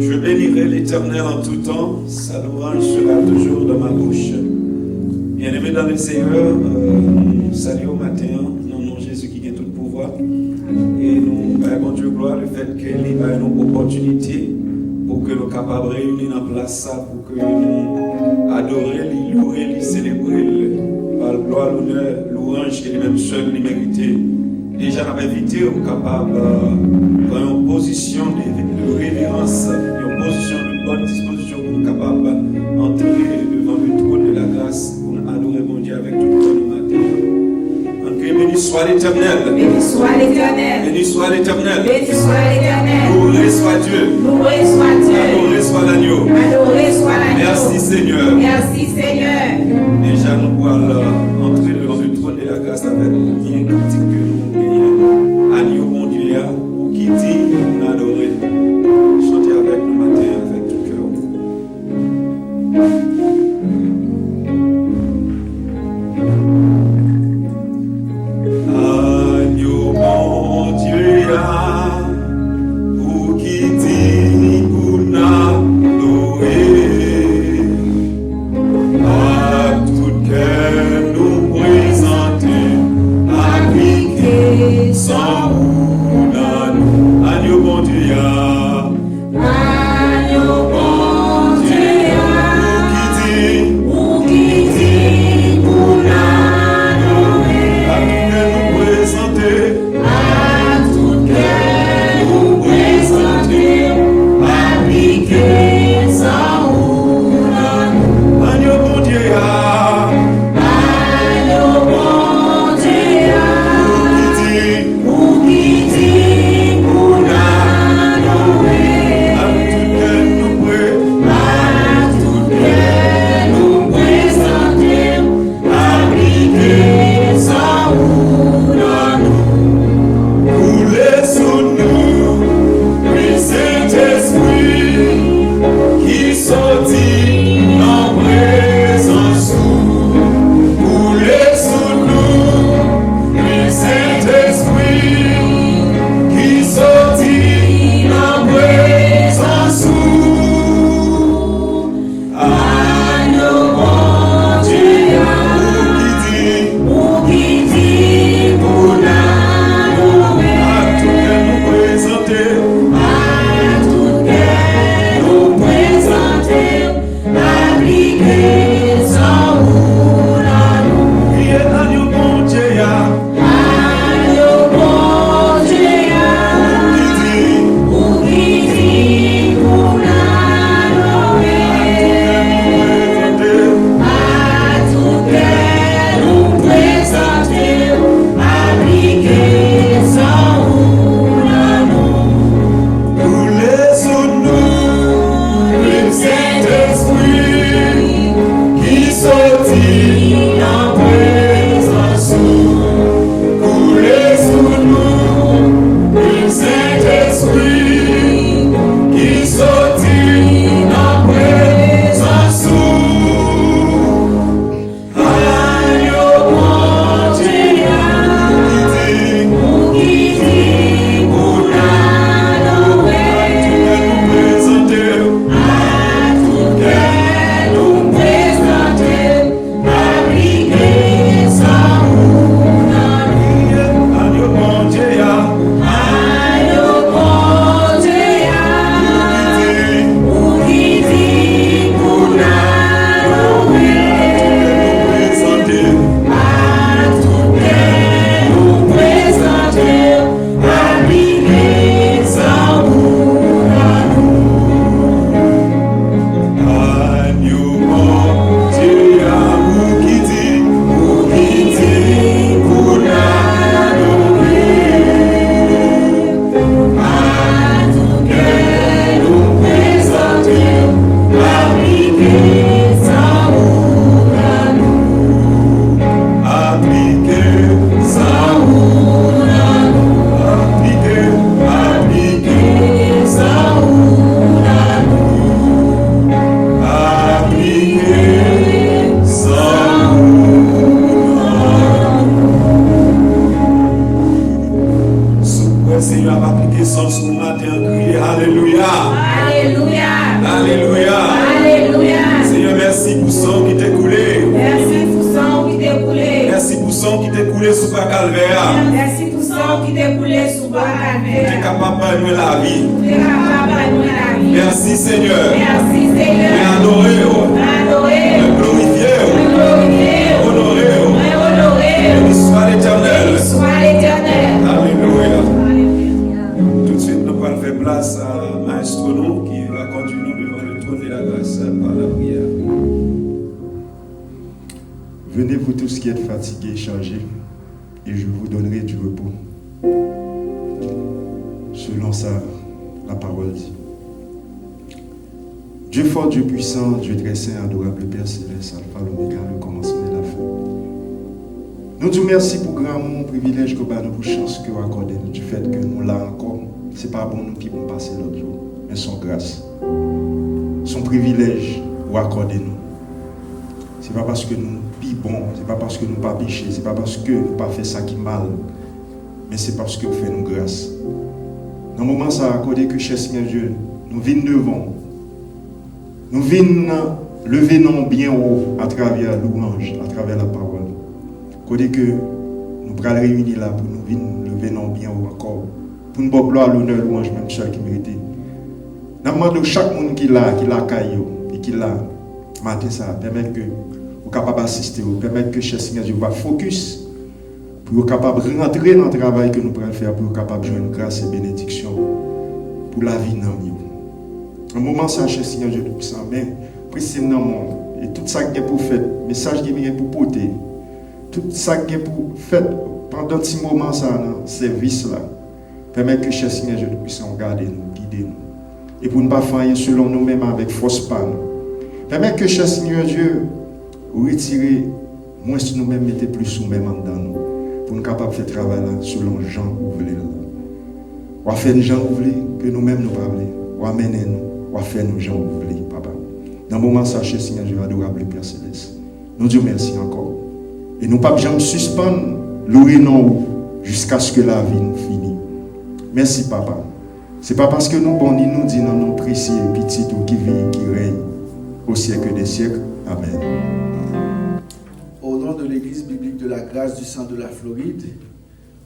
Je bénirai l'Éternel en tout temps, sa louange sera toujours dans ma bouche. Bien-aimés dans le Seigneur, salut au matin, dans le nom de Jésus qui a tout le pouvoir. Et nous avons Dieu gloire le fait qu'il a une opportunité pour que nous soyons capables de réunir en place ça, pour que nous adorions, louer, célébrer par gloire, l'honneur, louange que lui-même seul lui mérite. Déjà, nous avons invité aux capables de prendre une position de révérence, une position de bonne disposition pour nous capables d'entrer devant le trône de la grâce pour nous adorer mon Dieu avec tout le matin. Béni soit l'Éternel. Béni soit l'Éternel. Béni soit l'Éternel. Béni soit l'Éternel. Loué soit Dieu. Loué soit Dieu. Adoré soit l'agneau. Adoré soit l'agneau. Merci Seigneur. Merci Seigneur. Déjà nous pouvons entrer devant le trône de la grâce avec un cantique que nous gagnons. Agneau mon Dieu, pour qui dit nous adorer. Chantez avec nous matin avec tout cœur. Agneau mon Dieu, pour qui dit nous adorer. À tout cœur nous présenter, appliquer sans ou dans nous. Agneau bon Dieu, Agneau bon Dieu, pour qui dit pour l'adorer. à tout cœur nous présenter, À tout cœur nous présenter, appliquer sans ou dans nous. agneau bon Dieu, Agneau bon Dieu, pour qui dit pour l'adorer. à tout cœur nous présenter. À tout cœur nous présenter, appliquer sans ou dans nous. Coulez sous nous, le Saint-Esprit, qui sortit en présence nous. Coulez sous nous, le Saint-Esprit, qui sortit en présence nous. Agneau bon Dieu, Pour qui dit, pour qui dit pour l'adorer. à tout cœur nous présenter, À tout cœur nous présenter, appliquer sans ou dans nous. qui est agneau bon Dieu, Agneau bon Dieu, pour qui dit, pour qui dit pour l'adorer. présenter. À tout cœur nous présenter, appliquer sans ou dans nous. Coulez sous nous, le Saint-Esprit, qui sortit matin, crier Alléluia. Alléluia. Alléluia. Alléluia. Seigneur, merci pour son qui t'est coulé. Merci pour sang qui t'est coulé. Merci pour son qui t'est coulé sous ta calvaire. Merci pour sang qui t'est coulé sous ta Tu es calvaire. capable de nous la vie. Tu es capable de nous la vie. Merci Seigneur. Merci Et Seigneur. adorer, Adoré. glorifier, Glorifié. honorer. Honoré. Béni soit l'Éternel. Sois l'éternel. Alléluia. Alléluia. Tout de suite, nous allons faire place à Maestro nous qui va conduire nous devant le trône de la grâce par la prière. Venez vous tous qui êtes fatigués et chargés, et je vous donnerai du repos. Selon ça, la parole dit. Dieu fort, Dieu puissant, Dieu très saint, adorable Père céleste, Alpha, l'Oméga, le commencement et la fin. Nous disons merci pour grand mon privilège que nous pour chance que vous accordez du fait que nous là encore, c'est pas bon nous qui vont passer l'autre jour, mais son grâce. Son privilège vous accordez nous. C'est pas parce que nous bon, c'est pas parce que nous pas péché, c'est pas parce que nous pas fait ça qui mal, mais c'est parce que vous faites nous grâce. Dans le moment ça accordé que cher Seigneur Dieu, nous venons devant. Nous venons lever nos bien haut à travers louange, à travers la parole. Côté que nous pourrons réunir là pour nous venir lever nos bien haut encore. Pour nous gloire, l'honneur, louange, même seul qui mérite. Nous demandons chaque monde qui l'a caillou et qui l'a matin ça, permettre que vous capable d'assister, permettre que cher Seigneur Dieu va focus pour vous capable de rentrer dans le travail que nous pourrons faire, pour vous capable de jouer une grâce et bénédiction pour la vie dans nous. Un moment ça, cher Seigneur Dieu Tout-Puissant, mais précisément, et tout ça qui est pour faire, message qui vient pour porter, tout ça qui est pour faire pendant ce moment ça, dans ce service là, permettre que cher Seigneur Dieu Tout-Puissant garde nous, guide nous. Et pour ne pas faire rien selon nous-mêmes avec force pas nous. Permettre que cher Seigneur Dieu retirer moins si nous-mêmes mettez plus nous-mêmes en dedans nous. Pour nous capables de faire travail là selon Jean ou voulez là. Ou faire nous Jean ou voulez que nous-mêmes nous parler. Ou amener nous. Ou faire nous Jean ou voulez papa. Dans le moment ça, cher Seigneur Dieu adorable Père céleste. Nous disons merci encore. Et nous pas jamais suspendre louer non jusqu'à ce que la vie nous finisse. Merci papa. C'est pas parce que nous bon ni nous disons non précieux petit ou qui vit qui règne au siècle des siècles. Amen. Au nom de l'Église biblique de la grâce du sang de la Floride,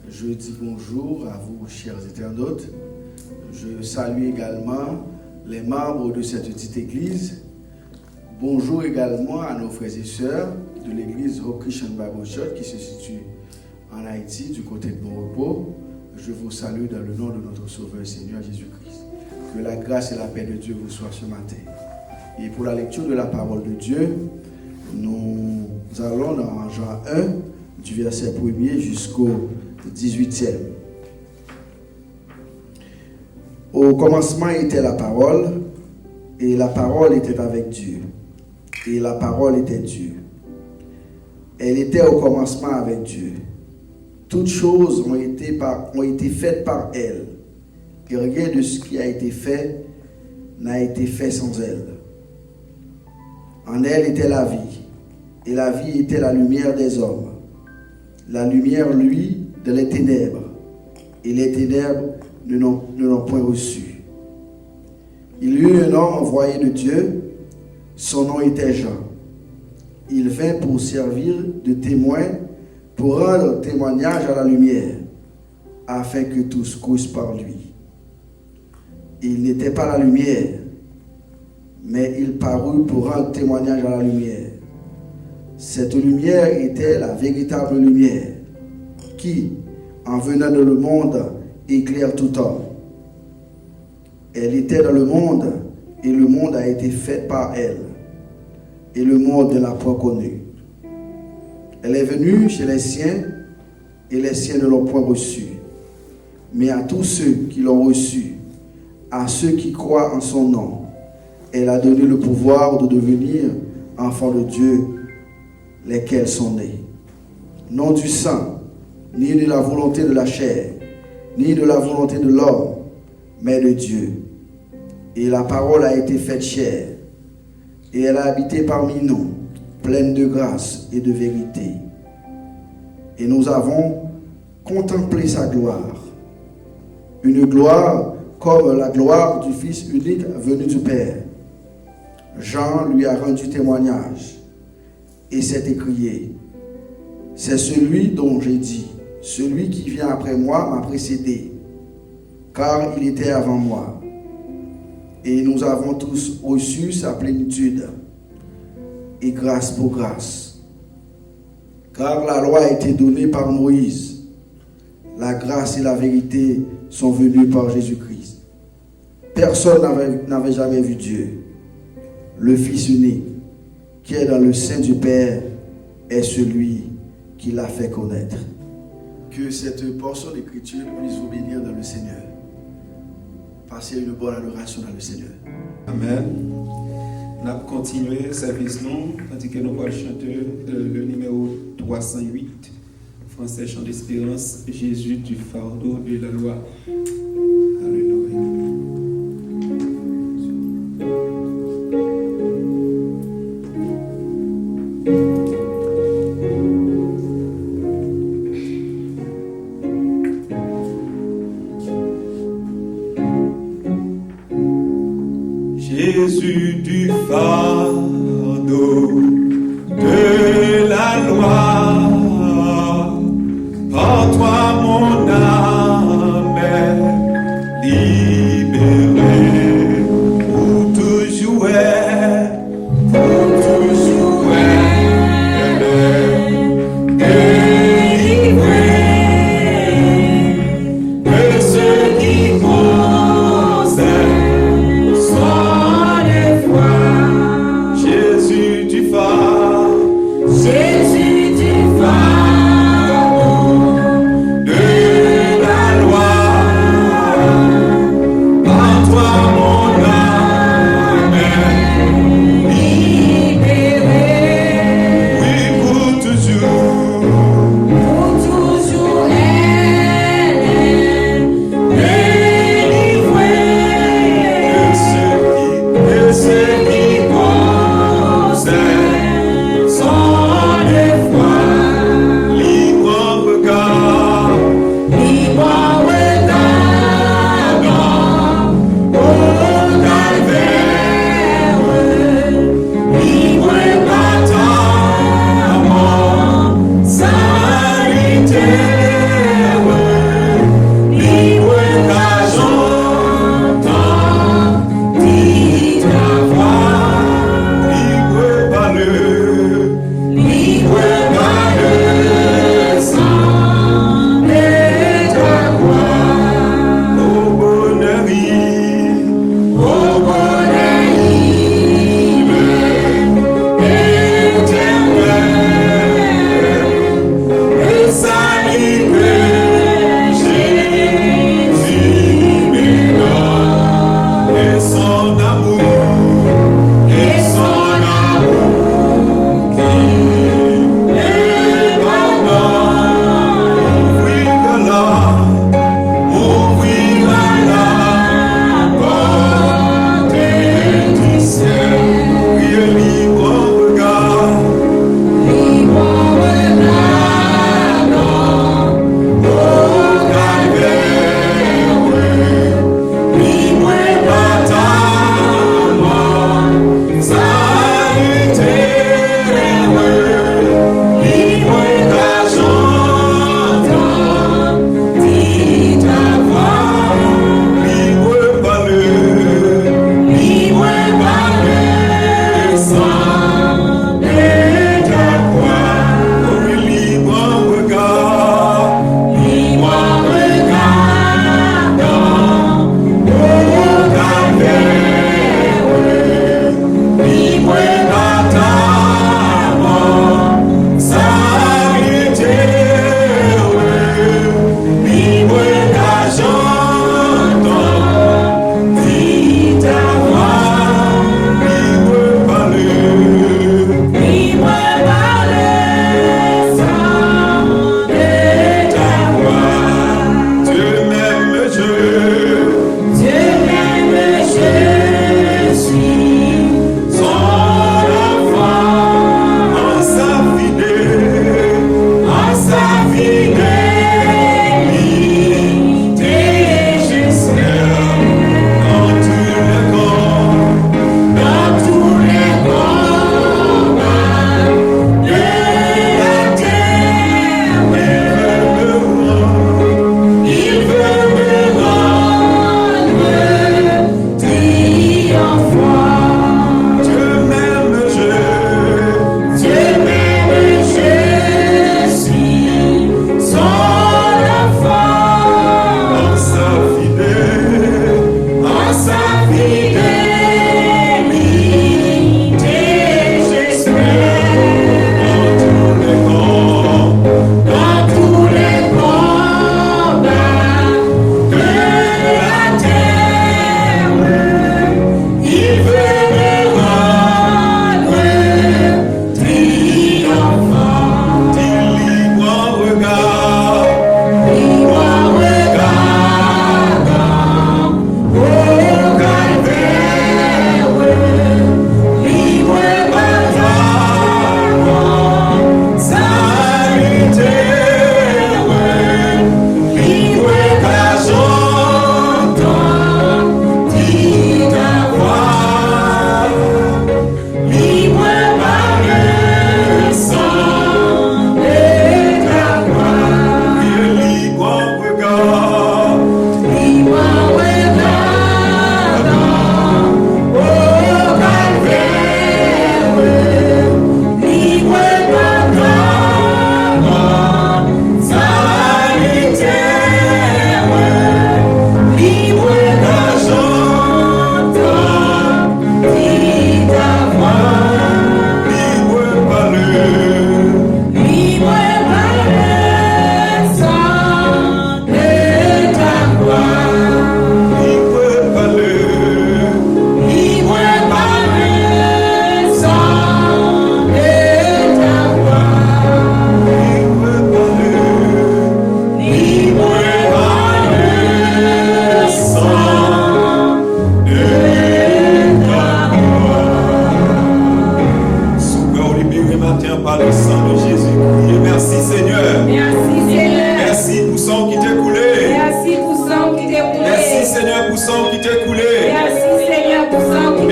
je dis bonjour à vous, chers internautes. Je salue également les membres de cette petite église. Bonjour également à nos frères et sœurs de l'église Hope Christian Bible Church qui se situe en Haïti, du côté de Bon Repos. Je vous salue dans le nom de notre Sauveur Seigneur Jésus-Christ. Que la grâce et la paix de Dieu vous soient ce matin. Et pour la lecture de la parole de Dieu, nous allons dans Jean 1, du verset 1er jusqu'au 18e. Au commencement était la parole, et la parole était avec Dieu, et la parole était Dieu. Elle était au commencement avec Dieu. Toutes choses ont été faites par elle, et rien de ce qui a été fait n'a été fait sans elle. En elle était la vie, et la vie était la lumière des hommes. La lumière, lui, de les ténèbres, et les ténèbres ne l'ont point reçu. Il y eut un homme envoyé de Dieu, son nom était Jean. Il vint pour servir de témoin, pour rendre témoignage à la lumière, afin que tous croissent par lui. Il n'était pas la lumière, mais il parut pour rendre témoignage à la lumière. Cette lumière était la véritable lumière, qui, en venant dans le monde, éclaire tout homme. Elle était dans le monde, et le monde a été fait par elle, et le monde ne l'a point connue. Elle est venue chez les siens, et les siens ne l'ont point reçue. Mais à tous ceux qui l'ont reçue, à ceux qui croient en son nom, elle a donné le pouvoir de devenir enfants de Dieu, lesquels sont nés. Non du sang, ni de la volonté de la chair, ni de la volonté de l'homme, mais de Dieu. Et la parole a été faite chair, et elle a habité parmi nous, pleine de grâce et de vérité. Et nous avons contemplé sa gloire, une gloire comme la gloire du Fils unique venu du Père. Jean lui a rendu témoignage et s'est écrié, c'est celui dont j'ai dit, celui qui vient après moi m'a précédé, car il était avant moi. Et nous avons tous reçu sa plénitude, et grâce pour grâce. Car la loi a été donnée par Moïse, la grâce et la vérité sont venues par Jésus-Christ. Personne n'avait jamais vu Dieu. Le Fils unique, qui est dans le sein du Père, est celui qui l'a fait connaître. Que cette portion d'écriture puisse vous bénir dans le Seigneur. Passez une bonne adoration dans le Seigneur. Amen. On a continué le service nous, tandis que nous allons chanter le numéro 308, français chant d'espérance, Jésus du fardeau de la loi. Alléluia. Jésus du fardeau de la loi, par toi mon âme est libérée, pour toujours elle est délivrée de ce qui concerne Jésus du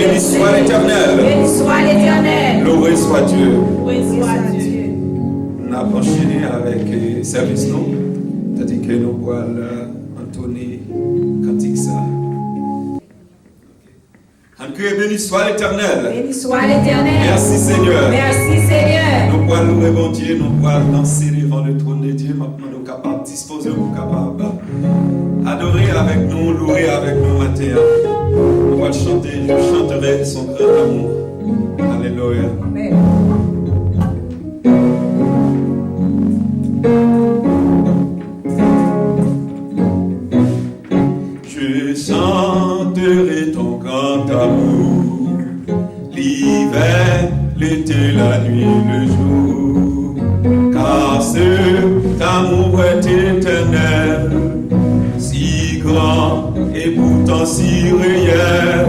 Béni soit l'Éternel. Béni soit l'Éternel. Loué soit Dieu. Loué soit Dieu. On a enchaîné avec le service, non? C'est-à-dire que nous allons entonner cantique ça. En crie, béni soit l'Éternel. Béni soit l'Éternel. Merci Seigneur. Merci Seigneur. Nous allons louer mon Dieu, nous allons danser devant le trône de Dieu. Maintenant, nous sommes capables, disposer, nous sommes capables. Adorer avec nous, louer avec nous matin. Nous allons chanter, je chanterai son grand amour. Alléluia. Amen. Je chanterai ton grand amour, l'hiver, l'été, la nuit, le jour, car cet amour est éternel, si grand et pourtant si réel,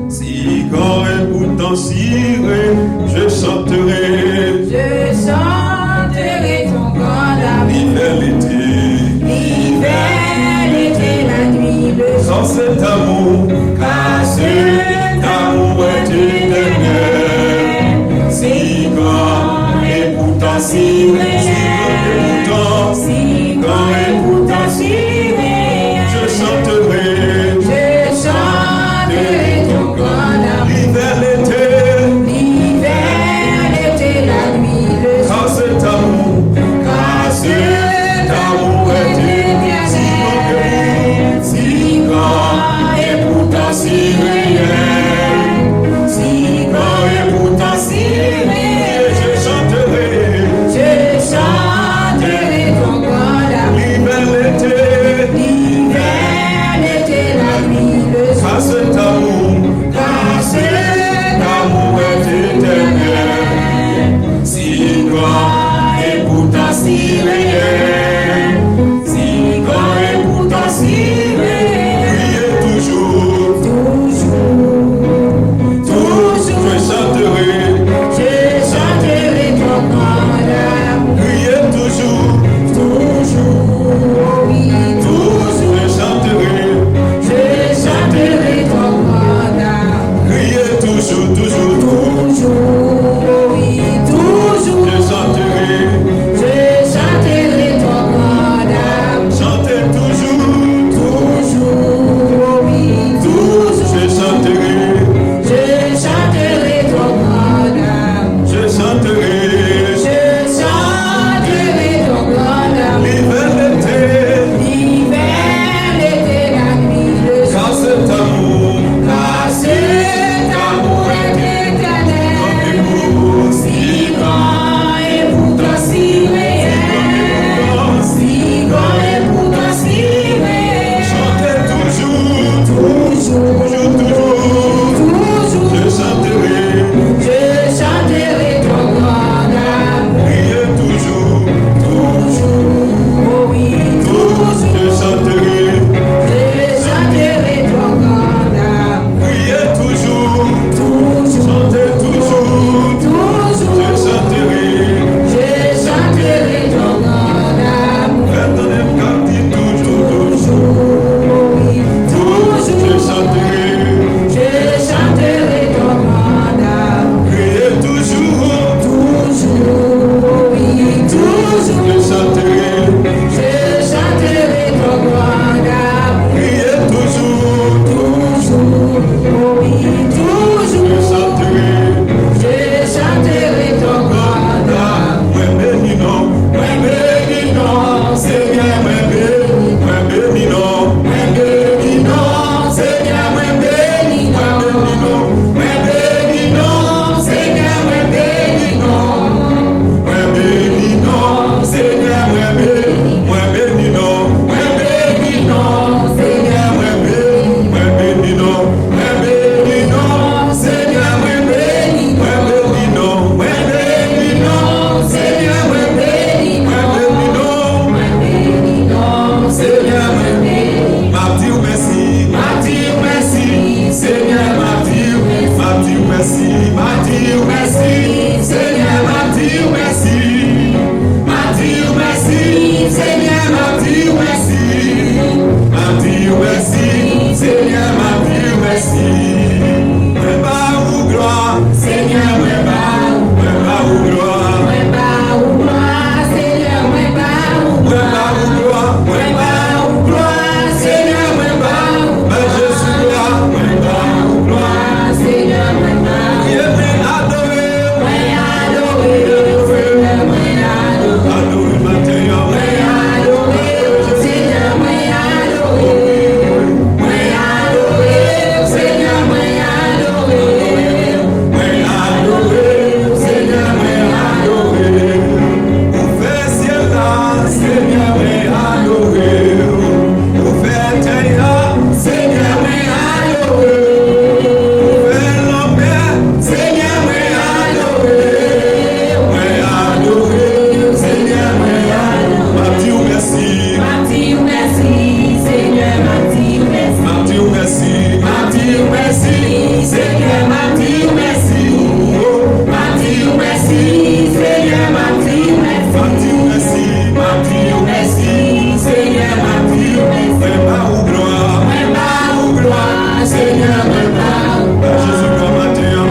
si grand et pourtant si réel, je chanterai Je chanterai ton grand amour. l'hiver, l'été. L'hiver, l'été, la nuit, le jour. Sans cet amour, car cet amour est éternel, si grand et pourtant si réel, si grand et pourtant si réel, je chanterai ton grand amour. l'hiver, l'été, L'hiver, l'été, la nuit, le jour. car cet amour est éternel, si grand et pourtant Jésus comme matin,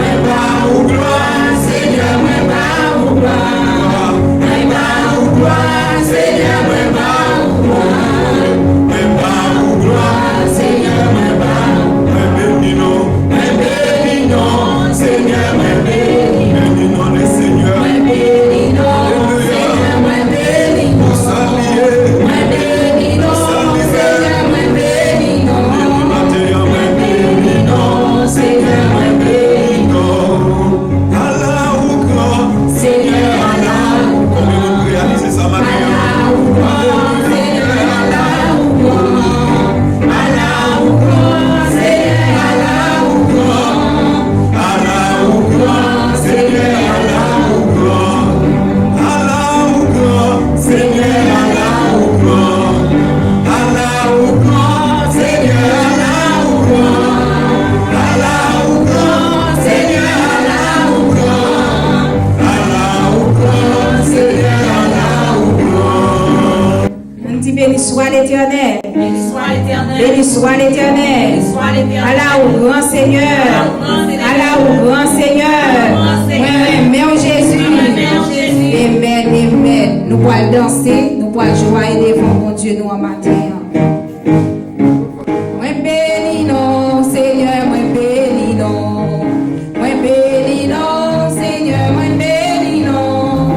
ou gloire, Seigneur, moi pas ou gloire. Moi pas ou gloire, Seigneur, moi pas ou gloire. ou gloire, Seigneur, moi pas. béni non, Béni non, Seigneur, moi béni. béni non les seigneurs, Moi béni non, Seigneur, moi béni non. saluer, Moi béni non, Seigneur, moi béni non. matin, Béni non, Seigneur, moi béni non, Allah ou grand, Seigneur, Allah. combien nous réaliser ça matin, Allah ou grand, Seigneur, Allah ou grand, Allah ou grand, Seigneur, Allah ou grand, Allah ou grand, Seigneur, Allah ou grand, Allah ou grand, Seigneur, Allah ou grand, Allah ou grand, Seigneur, Allah ou grand. On dit béni soit l'Éternel. Béni soit l'Éternel. Béni soit l'Éternel. Béni soit l'Éternel. Allah au grand Seigneur. Allah au grand Seigneur. Moi, Jésus. Amen, amen. Nous pouvons danser, nous pouvons jouer devant mon Dieu nous en matin. Moi béni non, Seigneur, moi béni non. Moi béni non, Seigneur, moi béni non.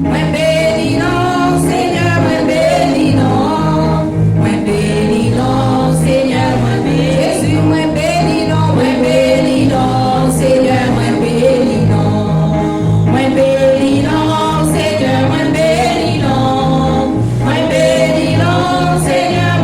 Moi béni non, Seigneur, moi béni non. Moi béni non, Seigneur, moi béni. Jésus, moi béni non, moi béni non, Seigneur, moi béni non. Moi béni non, Seigneur, moi béni non. Moi béni non, Seigneur,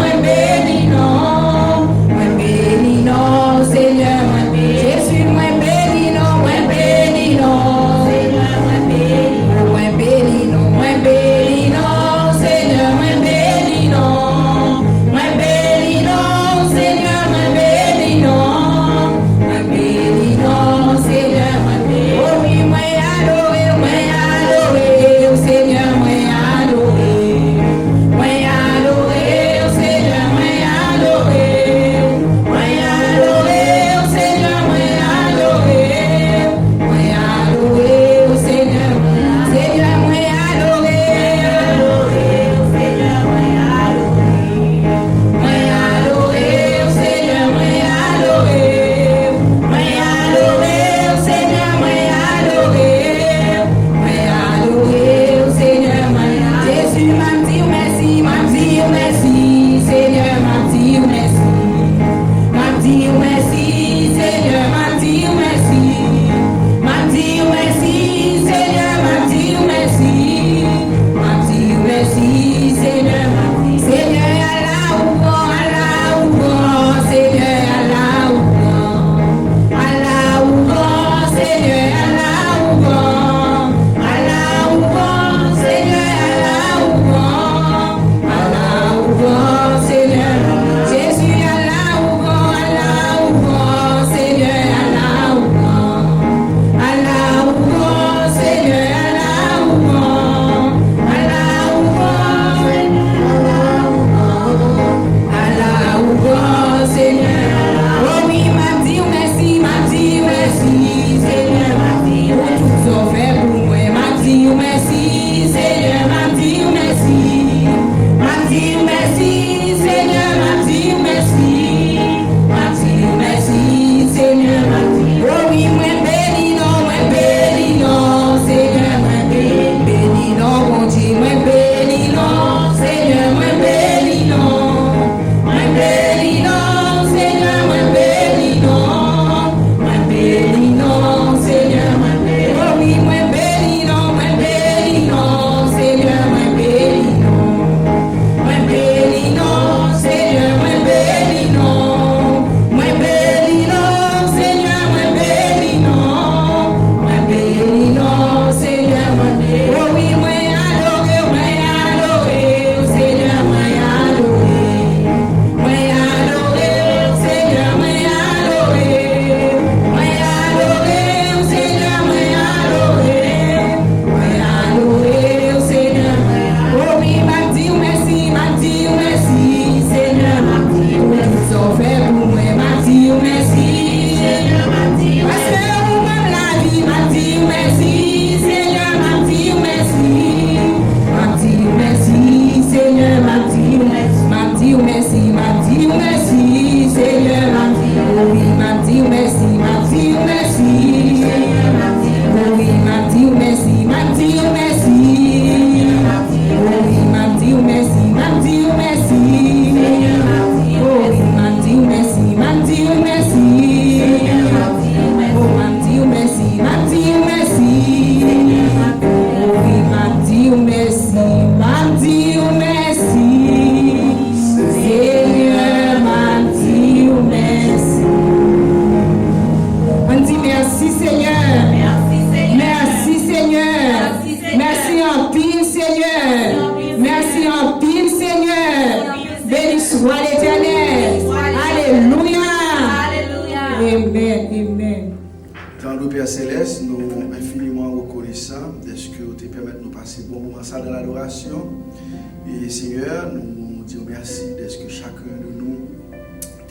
Et Seigneur, nous disons merci de ce que chacun de nous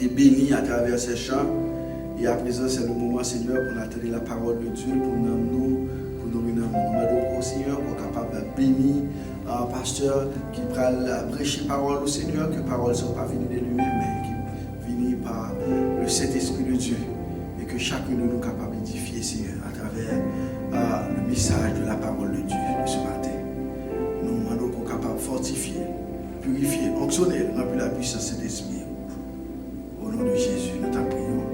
est béni à travers ces chants. Et à présent, c'est le moment, Seigneur, pour attendre la parole de Dieu, pour nous demandons au Seigneur qu'on est capable de bénir un pasteur qui prend prêcher parole au Seigneur, que la parole ne soit pas venue de lui-même, mais qui venue par le Saint-Esprit de Dieu. Et que chacun de nous est capable d'édifier, Seigneur, à travers le message de la parole de Dieu de ce matin. Nous demandons qu'on soit capable de fortifier, purifier, onctionner, remplir la puissance de l'Esprit. Au nom de Jésus, nous t'en prions.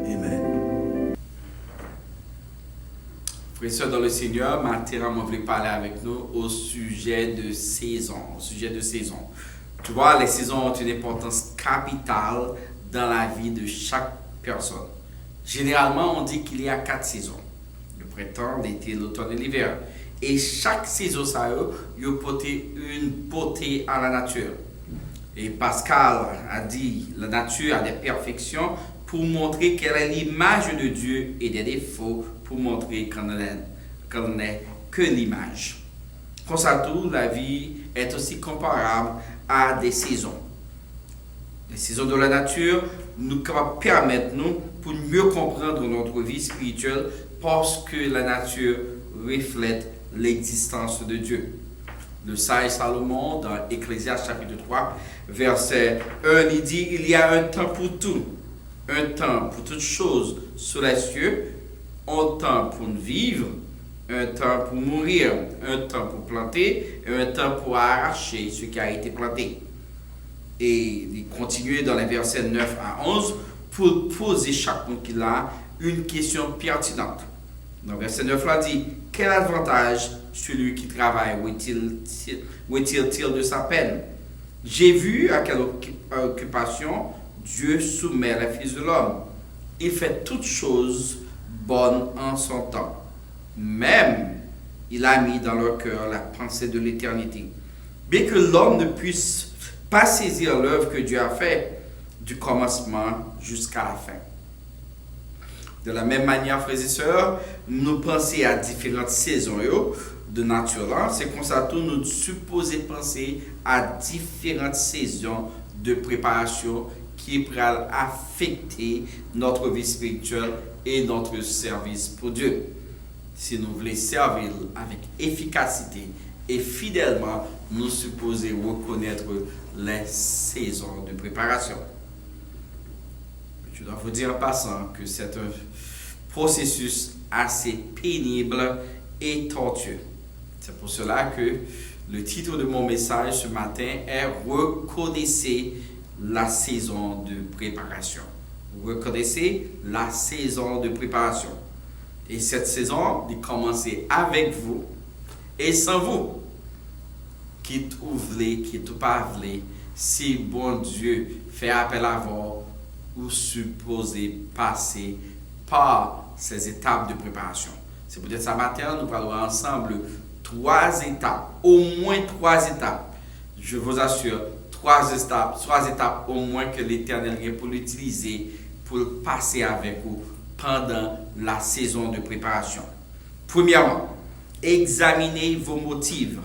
Amen. Frères et sœurs dans le Seigneur, matin, on voulait parler avec nous au sujet de saison. Tu vois, les saisons ont une importance capitale dans la vie de chaque personne. Généralement, on dit qu'il y a 4 saisons. Le printemps, l'été, l'automne et l'hiver. Et chaque saison, ça a porté une beauté à la nature. Et Pascal a dit, la nature a des perfections pour montrer qu'elle est l'image de Dieu et des défauts pour montrer qu'elle n'est que l'image. Comme ça tout, la vie est aussi comparable à des saisons. Les saisons de la nature nous permettent pour mieux comprendre notre vie spirituelle parce que la nature reflète l'existence de Dieu. Le sage Salomon, dans Ecclésiaste chapitre 3, verset 1, il dit, il y a un temps pour tout, un temps pour toutes choses sous les cieux, un temps pour vivre, un temps pour mourir, un temps pour planter, et un temps pour arracher ce qui a été planté. Et il continue dans les versets 9 à 11 pour poser chacun qui a une question pertinente. Dans le verset 9, il dit, quel avantage celui qui travaille retire-t-il de sa peine? J'ai vu à quelle occupation Dieu soumet les fils de l'homme. Il fait toutes choses bonnes en son temps. Même, il a mis dans leur cœur la pensée de l'éternité. Bien que l'homme ne puisse pas saisir l'œuvre que Dieu a faite du commencement jusqu'à la fin. De la même manière, frères et sœurs, nous pensons à différentes saisons de nature. C'est comme ça que nous supposons penser à différentes saisons de préparation qui pourraient affecter notre vie spirituelle et notre service pour Dieu. Si nous voulons servir avec efficacité et fidèlement, nous supposons reconnaître les saisons de préparation. Je dois vous dire en passant que c'est un processus assez pénible et tortueux. C'est pour cela que le titre de mon message ce matin est « Reconnaissez la saison de préparation ». Reconnaissez la saison de préparation. Et cette saison, elle commence avec vous et sans vous. Quitte ou voulez, quitte ou pas voulez, si bon Dieu fait appel à vous, vous supposez passer par ces étapes de préparation. C'est peut-être ce matin, nous parlerons ensemble 3 étapes, au moins 3 étapes. Je vous assure, 3 étapes au moins que l'Éternel est pour l'utiliser, pour passer avec vous pendant la saison de préparation. Premièrement, examinez vos motifs.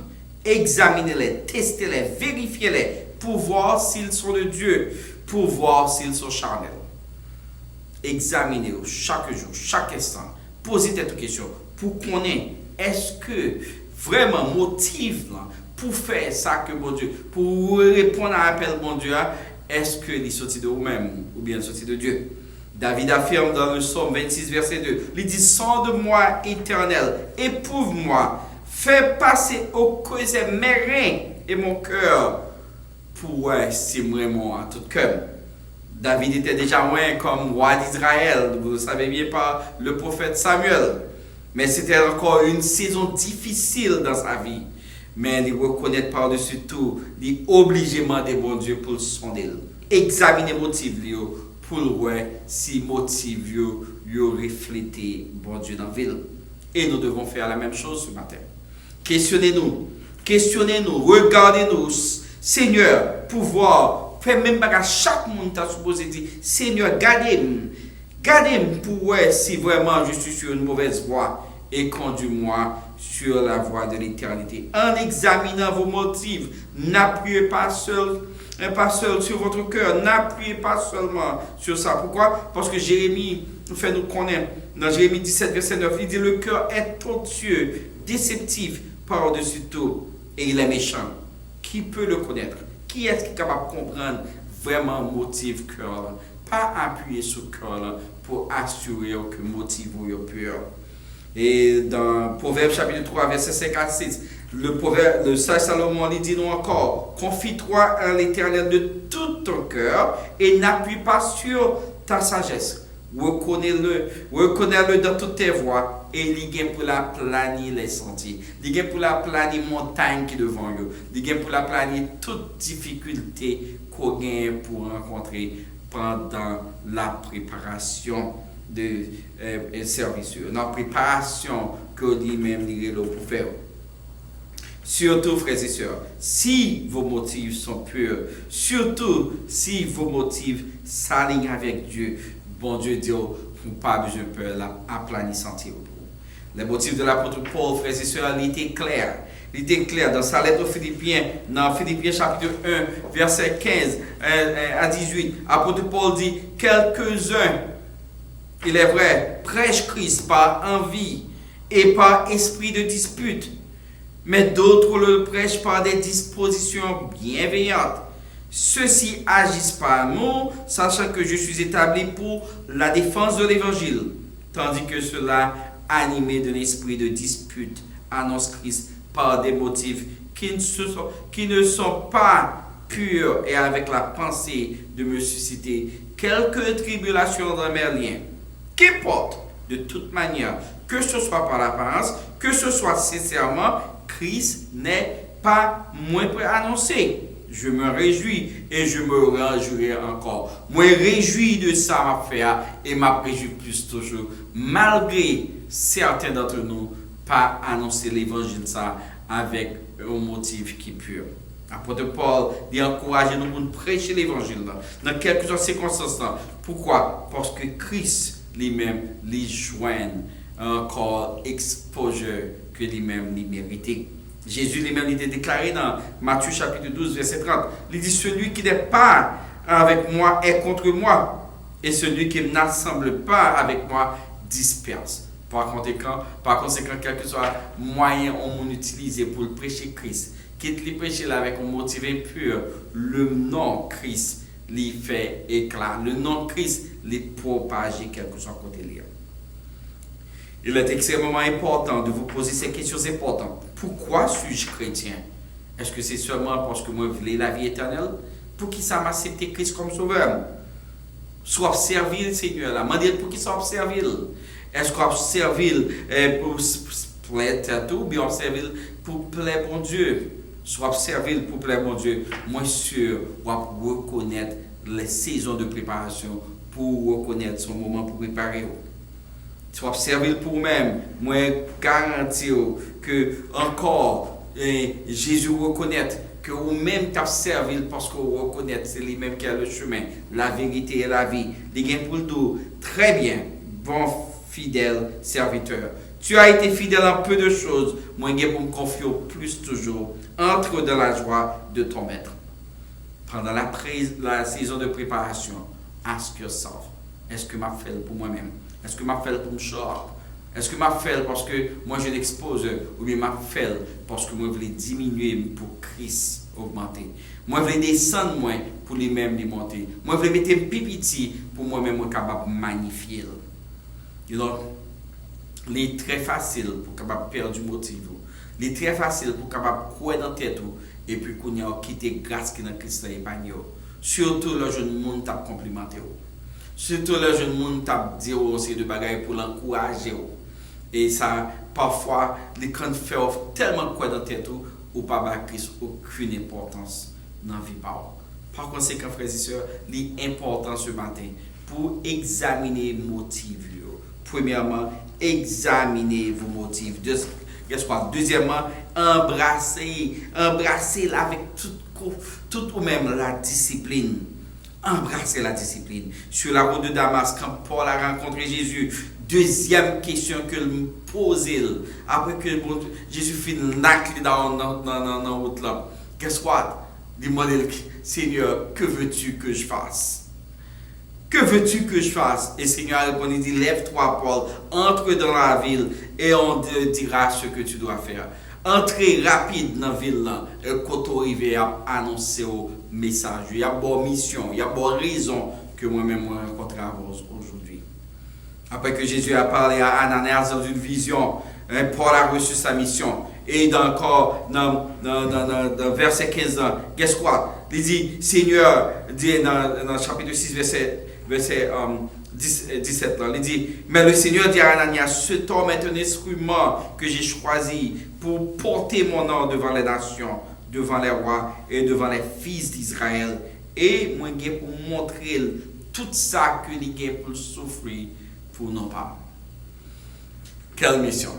Examinez-les, testez-les, vérifiez-les pour voir s'ils sont de Dieu, pour voir s'ils sont charnels. Examinez-les chaque jour, chaque instant. Posez cette question pour connaître est-ce que vraiment motive là, pour faire ça que bon Dieu, pour répondre à l'appel bon Dieu, est-ce que il est sorti de vous-même ou bien sorti de Dieu? David affirme dans le psaume 26, verset 2, il dit, sonde-moi, Éternel, éprouve-moi, fais passer au creux mes reins et mon cœur pour voir si vraiment à tout cœur. David était déjà loin comme roi d'Israël, vous le savez bien par le prophète Samuel. Mais c'était encore une saison difficile dans sa vie. Mais il reconnaît par-dessus tout, il est obligé de demander bon Dieu pour le sonder. Examiner le motif pour voir si le motif reflète bon Dieu dans la ville. Et nous devons faire la même chose ce matin. Questionnez-nous, regardez-nous, Seigneur, pour voir, faire même à chaque monde t'a supposé dire, Seigneur, gardez-moi pour voir si vraiment je suis sur une mauvaise voie et conduis-moi sur la voie de l'éternité. En examinant vos motifs, n'appuyez pas seul sur votre cœur, n'appuyez pas seulement sur ça. Pourquoi? Parce que Jérémie fait nous connaître, dans Jérémie 17, verset 9, il dit, le cœur est tortueux, déceptif par-dessus tout, et il est méchant. Qui peut le connaître? Qui est-ce qui est capable de comprendre vraiment le motif cœur? Pas appuyer sur le cœur pour assurer que le motif est pur. Et dans Proverbe chapitre 3, verset 5 à 6, le sage Salomon lui dit nous encore, confie-toi en l'Éternel de tout ton cœur et n'appuie pas sur ta sagesse. Reconnais-le dans toutes tes voies et il y a pour la planier les sentiers. Il y a pour la planier montagne qui est devant vous. Il y a pour la planier toute difficulté qu'on a pour rencontrer pendant la préparation de service, la préparation que lui-même pour faire. Surtout, frères et sœurs, si vos motifs sont purs, surtout si vos motifs s'alignent avec Dieu, bon Dieu dit, vous pas besoin de peur, aplanir sentier. Les motifs de l'apôtre Paul, frères et sœurs, il était clair. Il était clair dans sa lettre aux Philippiens, dans Philippiens chapitre 1, verset 15 à 18. L'apôtre Paul dit, quelques-uns, il est vrai, prêchent Christ par envie et par esprit de dispute, mais d'autres le prêchent par des dispositions bienveillantes. Ceux-ci agissent par amour, sachant que je suis établi pour la défense de l'évangile, tandis que ceux-là, animés d'un esprit de dispute, annoncent Christ par des motifs qui ne sont pas purs et avec la pensée de me susciter quelques tribulations dans mes liens. Qu'importe, de toute manière, que ce soit par l'apparence, que ce soit sincèrement, Christ n'est pas moins prêt à annoncer. Je me réjouis et je me réjouirai encore. Moi, réjouis de ça, ma frère, et m'a réjouis plus toujours, malgré certains d'entre nous, pas annoncer l'évangile ça avec un motif qui est pur. L'apôtre Paul dit encourager nous pour prêcher l'évangile dans quelques circonstances. Pourquoi? Parce que Christ lui-même les joint encore exposure que lui-même les méritait. Jésus lui-même était déclaré dans Matthieu chapitre 12 verset 30. Il dit celui qui n'est pas avec moi est contre moi et celui qui n'assemble pas avec moi disperse. Par conséquent, quel que soit le moyen on utilise pour prêcher Christ, quitte les prêcher là avec un motif impur, le nom Christ lui fait éclat, le nom Christ lui propage quel que soit côté là. Il est extrêmement important de vous poser ces questions importantes. Pourquoi suis-je chrétien? Est-ce que c'est seulement parce que moi je voulais la vie éternelle? Pour qui ça m'a accepté Christ comme sauveur? Soit servir le Seigneur, là. Pour qui ça servir? Est-ce qu'on servir pour plaire tout ou bien on servir pour plaire bon Dieu? Soit servir pour plaire bon Dieu. Moi sûr, on va reconnaître les saisons de préparation pour reconnaître son moment pour préparer. Soit servir pour vous-même. Moi garantis que encore Jésus reconnaît que vous-même t'as servi parce que vous reconnaissez c'est lui-même qui a le chemin, la vérité et la vie. Il gagne pour le tout. Très bien, bon fidèle serviteur. Tu as été fidèle en peu de choses, moi je pour me confier plus toujours. Entre dans la joie de ton maître. Pendant la saison de préparation, ask yourself, est-ce que m'a fait pour moi-même? Est-ce que m'a fait pour me short? Est-ce que m'a fait parce que moi je l'expose ou bien m'a fait parce que moi je voulais diminuer pour Christ? augmenter. Moi, je veux descendre moins pour lui-même les monter. Moi, je veux mettre un petit pour moi-même capable de magnifier. You know, il est très facile pour capable perdre du motif. Il est très facile pour capable courir dans tête et puis qu'on a quitté grâce qui dans Christ et pas surtout le jeune monde t'a complimenté. Surtout le jeune monde t'a dit aussi de bagaille pour l'encourager. Et ça parfois les quand fait tellement quoi dans tête ou pas ba Christ aucune importance dans vie par. Par conséquent frères et sœurs, l'important ce matin pour examiner motifs. Premièrement, examinez vos motifs. Deuxièmement, embrassez-la avec tout ou même la discipline. Embrassez la discipline. Sur la route de Damas, quand Paul a rencontré Jésus, deuxième question que me posait après que Jésus fit l'acte dans la route là. Guess what? Dis-moi, Seigneur, que veux-tu que je fasse? Que veux-tu que je fasse? Et Seigneur répondit, dit, lève-toi, Paul, entre dans la ville et on te dira ce que tu dois faire. Entrez rapide dans la ville là, et quand tu arrives à annoncer au message. Il y a bonne mission, il y a bonne raison que moi-même je rencontre aujourd'hui. Après que Jésus a parlé à Ananias dans une vision, Paul a reçu sa mission. Et dans verset 15, qu'est-ce quoi? Il dit, Seigneur, dit dans chapitre 6, verset 17, là, il dit, mais le Seigneur dit à Ananias, cet homme est un instrument que j'ai choisi pour porter mon nom devant les nations, devant les rois et devant les fils d'Israël. Et moi, j'ai pour montrer tout ça que les gars pour souffrir pour nos pas. Quelle mission?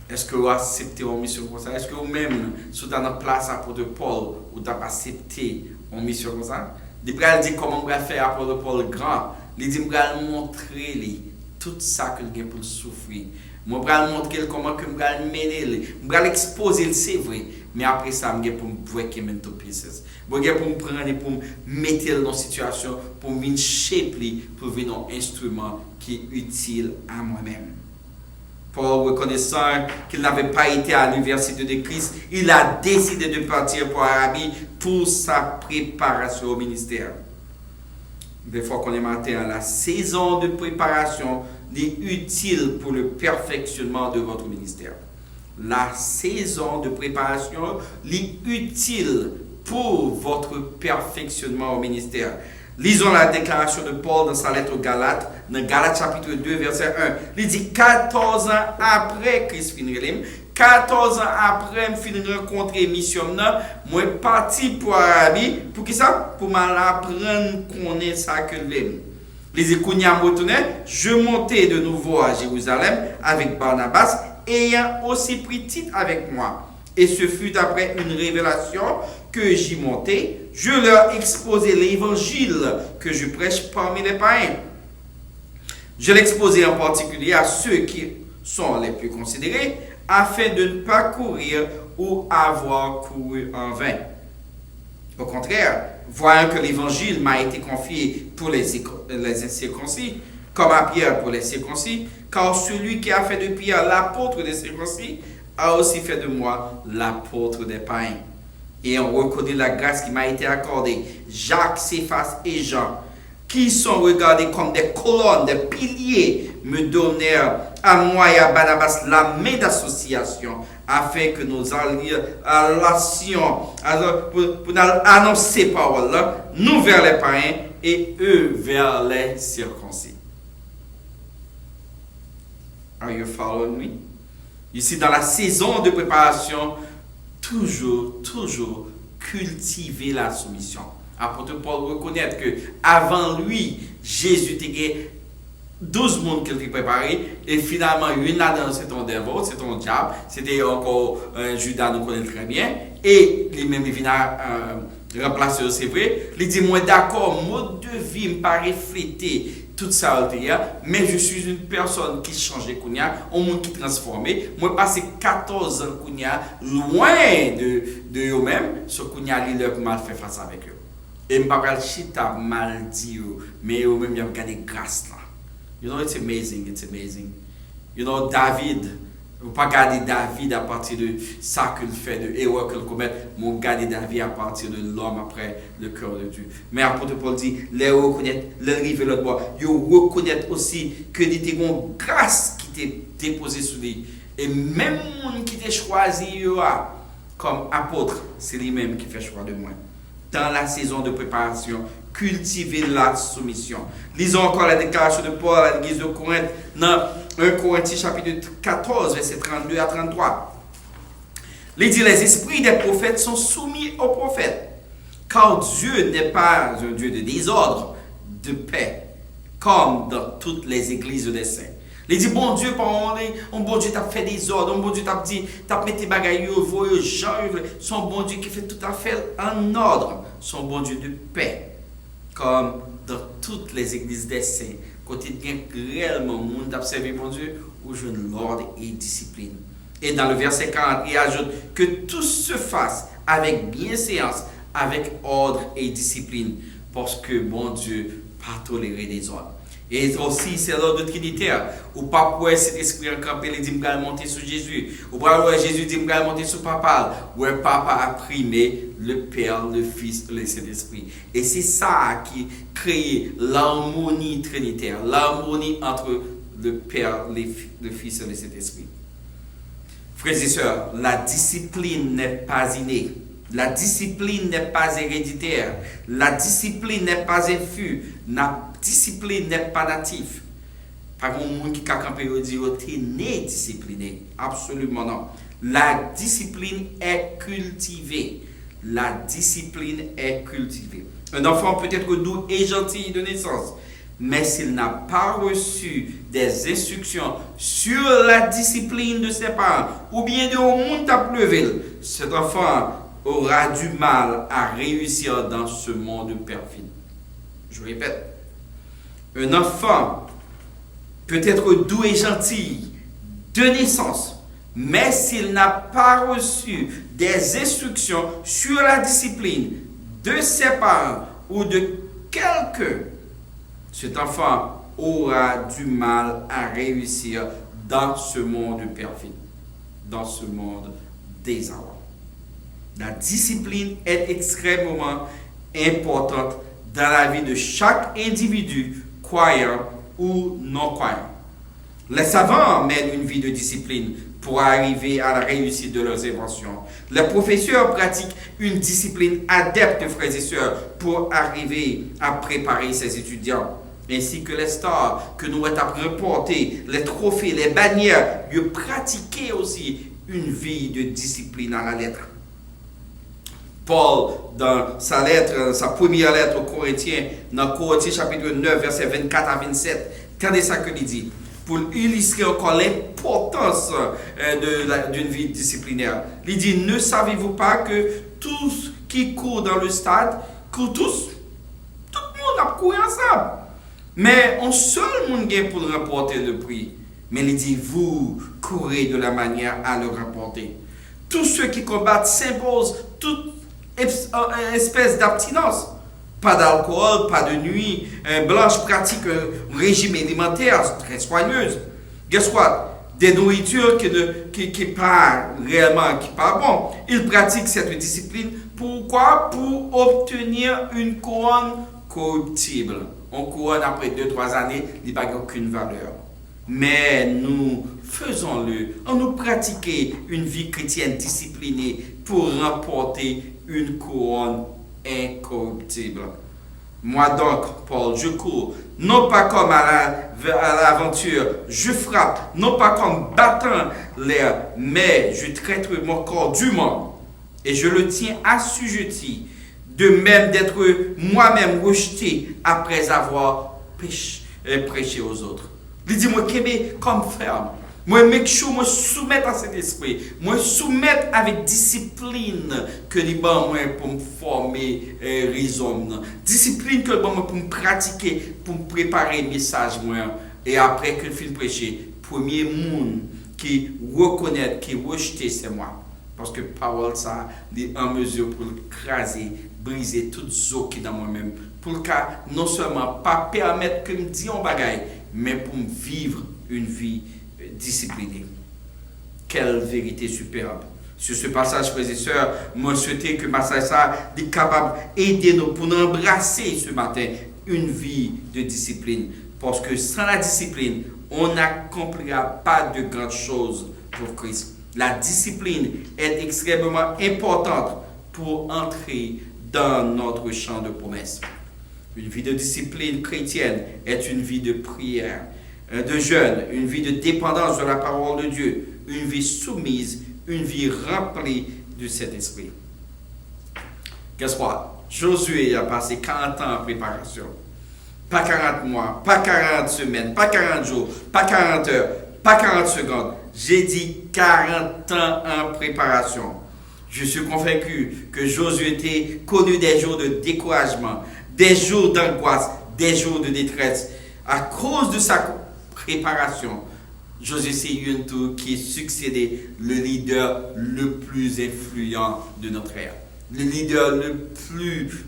Est-ce que vous acceptez une mission comme ça? Est-ce que vous-même, si vous êtes dans la place de Paul, vous avez accepté une mission comme ça? Il dit comment on va faire apôtre Paul grand. Il dit je vais montrer tout ça que vous avez pour souffrir. Je vais montrer comment que je vais mener. Je vais l'exposer, c'est vrai. Mais après ça, je vais pour me breaker mes pieces. Je vais pour me prendre et pour me mettre dans une situation, pour me shape, pour venir un instrument qui est utile à moi-même. Paul, reconnaissant qu'il n'avait pas été à l'université de Christ, il a décidé de partir pour l'Arabie pour sa préparation au ministère. Des fois qu'on est matin, la saison de préparation est utile pour le perfectionnement de votre ministère. La saison de préparation est utile pour votre perfectionnement au ministère. Lisons la déclaration de Paul dans sa lettre aux Galates, dans Galates chapitre 2, verset 1. Il dit 14 ans après Christ finit 14 ans après je finis rencontrer mission moi parti pour l'Arabie pour qui ça pour m'apprendre connaître ça que l'aime. Les écounia retourné, je montais de nouveau à Jérusalem avec Barnabas ayant aussi pris Tite avec moi. Et ce fut après une révélation que j'y montais, je leur exposais l'évangile que je prêche parmi les païens. Je l'exposais en particulier à ceux qui sont les plus considérés, afin de ne pas courir ou avoir couru en vain. Au contraire, voyant que l'évangile m'a été confié pour les incirconcis, comme à Pierre pour les circoncis, car celui qui a fait de Pierre l'apôtre des circoncis a aussi fait de moi l'apôtre des païens. Et on reconnaît la grâce qui m'a été accordée. Jacques, Céphas et Jean, qui sont regardés comme des colonnes, des piliers, me donnèrent à moi et à Barnabas la main d'association, afin que nous allions pour annoncer parole là, nous vers les païens et eux vers les circoncis. Are you following me? Ici, dans la saison de préparation, toujours cultiver la soumission. Apôtre Paul reconnaît que avant lui, Jésus était 12 mondes qu'il était préparé et finalement une là-dedans c'est ton dévot, c'est ton diable, c'était encore Judas nous connaît très bien et lui-même il vient remplacer c'est vrai. Il dit moi d'accord, mode de vie me pas refléter toute ça mais je suis une personne qui change kounya, un monde qui transformé. Moi passé 14 ans kounya loin de eux-mêmes, ce kounya li leur mal fait face avec eux. Et m'pa pas chita mal dit mais eux-mêmes y a gagné grâce là. You know it's amazing. You know David Ou pas garder David à partir de ça qu'il fait, de erreur qu'il commet, mais garder David à partir de l'homme après le cœur de Dieu. Mais l'apôtre Paul dit, les reconnaître, les river l'autre bois, ils reconnaître aussi que il y a une grâce qui était déposée sur lui. Et même monde qui t'a choisi comme apôtre, c'est lui-même qui fait choix de moi. Dans la saison de préparation, cultiver la soumission. Lisons encore la déclaration de Paul à l'église de Corinthe dans 1 Corinthiens chapitre 14, versets 32 à 33. Il dit, les esprits des prophètes sont soumis aux prophètes, car Dieu n'est pas un Dieu de désordre, de paix, comme dans toutes les églises des saints. Il dit, bon Dieu, bon Dieu t'a fait des ordres, bon Dieu t'a dit, t'as mis tes bagailles, son bon Dieu qui fait tout à fait en ordre, son bon Dieu de paix, comme dans toutes les églises des saints, côté de réellement monde d'observer mon Dieu, où je l'ordre et discipline. Et dans le verset 40, il ajoute que tout se fasse avec bienséance, avec ordre et discipline, parce que bon Dieu pas tolérer des ordres. Et aussi, c'est l'ordre trinitaire. Ou pas pour cet esprit en campé, il dit, je vais monter sur Jésus. Ou pas Jésus dit, je vais monter sur Papa. Ou Papa a primé le Père, le Fils, le Saint-Esprit. Et c'est ça qui crée l'harmonie trinitaire. L'harmonie entre le Père, le Fils et le Saint-Esprit. Frères et sœurs, la discipline n'est pas innée. La discipline n'est pas héréditaire. La discipline n'est pas infuse. La discipline n'est pas native. Par contre, monde qui a campé et dit tu es né discipliné. Absolument non. La discipline est cultivée. La discipline est cultivée. Un enfant peut être doux et gentil de naissance, mais s'il n'a pas reçu des instructions sur la discipline de ses parents, ou bien de monde à pleuvel, cet enfant aura du mal à réussir dans ce monde perfide. Je répète, un enfant peut être doux et gentil de naissance, mais s'il n'a pas reçu des instructions sur la discipline de ses parents ou de quelqu'un, cet enfant aura du mal à réussir dans ce monde perfide, dans ce monde désarroi. La discipline est extrêmement importante dans la vie de chaque individu, croyant ou non croyant. Les savants mènent une vie de discipline pour arriver à la réussite de leurs inventions. Les professeurs pratiquent une discipline adepte, frères et sœurs, pour arriver à préparer ses étudiants. Ainsi que les stars que nous avons remportés, les trophées, les bannières, ils pratiquaient aussi une vie de discipline à la lettre. Paul, dans sa lettre, sa première lettre aux Corinthiens, dans Corinthiens chapitre 9, versets 24 à 27, regardez ça que il dit, pour illustrer encore l'importance d'une vie disciplinaire. Il dit, ne savez-vous pas que tous qui courent dans le stade, courent tous? Tout le monde a couru ensemble. Mais un seul monde gagne pour remporter le prix. Mais il dit, vous courez de la manière à le remporter. Tous ceux qui combattent s'imposent toute espèce d'abstinence. Pas d'alcool, pas de nuit blanche, pratique un régime alimentaire très soigneuse. Guess what? Des nourritures qui pas réellement, qui pas bon. Ils pratiquent cette discipline. Pourquoi? Pour obtenir une couronne corruptible. On couronne après 2-3 années, il n'a aucune valeur. Mais nous faisons-le, on nous pratiquons une vie chrétienne disciplinée pour remporter une couronne incorruptible. Moi donc, Paul, je cours, non pas comme à l'aventure, je frappe, non pas comme battant l'air, mais je traite mon corps dûment et je le tiens assujetti, de même d'être moi-même rejeté après avoir prêché aux autres. Il dit, moi, comme ferme. Moi, make sure, moi, soumettre à cet esprit. Moi, soumettre avec discipline que les bancs, moi, pour me former, raison. Discipline que bon, pour me pratiquer, pour me préparer le message, moi. Et après que je finis prêcher, premier monde qui reconnaît, qui rejette, c'est moi. Parce que parole, ça, est en mesure pour écraser, briser toute zo qui est dans moi-même. Pour que non seulement pas permettre que je me dise un bagaille, mais pour me vivre une vie disciplinée. Quelle vérité superbe. Sur ce passage, frères et sœurs, moi je souhaitais que Massage ça est capable d'aider nous pour nous embrasser ce matin une vie de discipline. Parce que sans la discipline, on n'accomplira pas de grandes choses pour Christ. La discipline est extrêmement importante pour entrer dans notre champ de promesses. Une vie de discipline chrétienne est une vie de prière, de jeûne, une vie de dépendance de la parole de Dieu, une vie soumise, une vie remplie de cet esprit. Guess what? Josué a passé 40 ans en préparation. Pas 40 mois, pas 40 semaines, pas 40 jours, pas 40 heures, pas 40 secondes. J'ai dit 40 ans en préparation. Je suis convaincu que Josué était connu des jours de découragement, des jours d'angoisse, des jours de détresse. À cause de sa préparation, Josué c'est une tour qui succédait le leader le plus influent de notre ère. Le leader le plus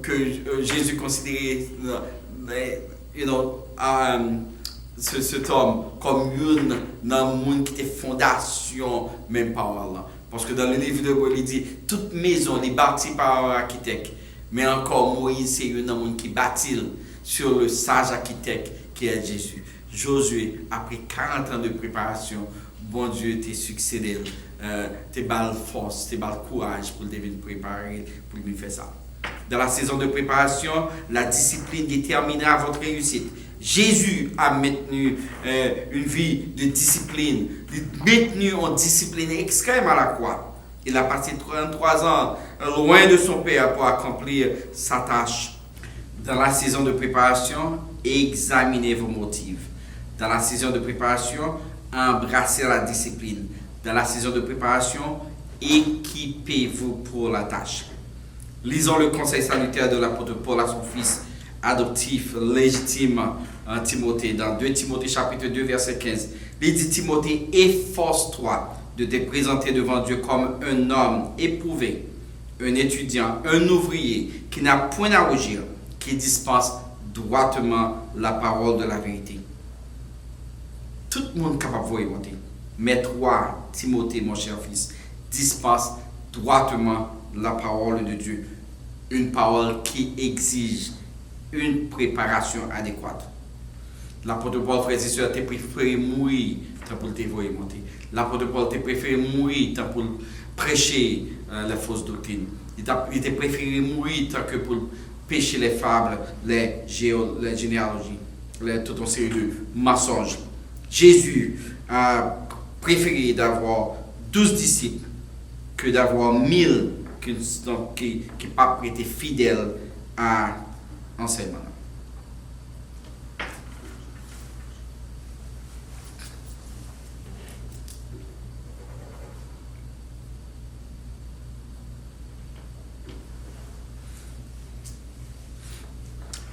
que Jésus considérait, cet homme comme une dans le monde qui était fondation, même parole. Parce que dans le livre de Moïse, il dit toute maison est bâtie par un architecte, mais encore Moïse, c'est une monde qui bâtit sur le sage architecte qui est Jésus. Josué, après 40 ans de préparation, bon Dieu t'a succédé, t'es bal force, t'es bal courage pour devenir préparé, pour lui faire ça. Dans la saison de préparation, la discipline déterminera votre réussite. Jésus a maintenu une vie de discipline, maintenu en discipline extrême à la croix. Il a passé 33 ans loin de son Père pour accomplir sa tâche. Dans la saison de préparation, examinez vos motifs. Dans la saison de préparation, embrassez la discipline. Dans la saison de préparation, équipez-vous pour la tâche. Lisons le conseil salutaire de l'apôtre Paul à son fils adoptif, légitime, Timothée, dans 2 Timothée chapitre 2 verset 15. Il dit Timothée, efforce-toi de te présenter devant Dieu comme un homme éprouvé, un étudiant, un ouvrier qui n'a point à rougir, qui dispense droitement la parole de la vérité. Tout le monde est capable de voir monter. Mais toi, Timothée, mon cher fils, dispense droitement la parole de Dieu. Une parole qui exige une préparation adéquate. L'apôtre Paul, frères et sœurs, t'a préféré mourir tant pour te voir monter. L'apôtre Paul t'a préféré mourir tant pour prêcher les fausses doctrines. Il t'a préféré mourir tant que pour pécher les fables, les généalogies, toute une série de mensonges. Jésus a préféré d'avoir 12 disciples que d'avoir 1000 qui n'ont pas été fidèles à l'enseignement.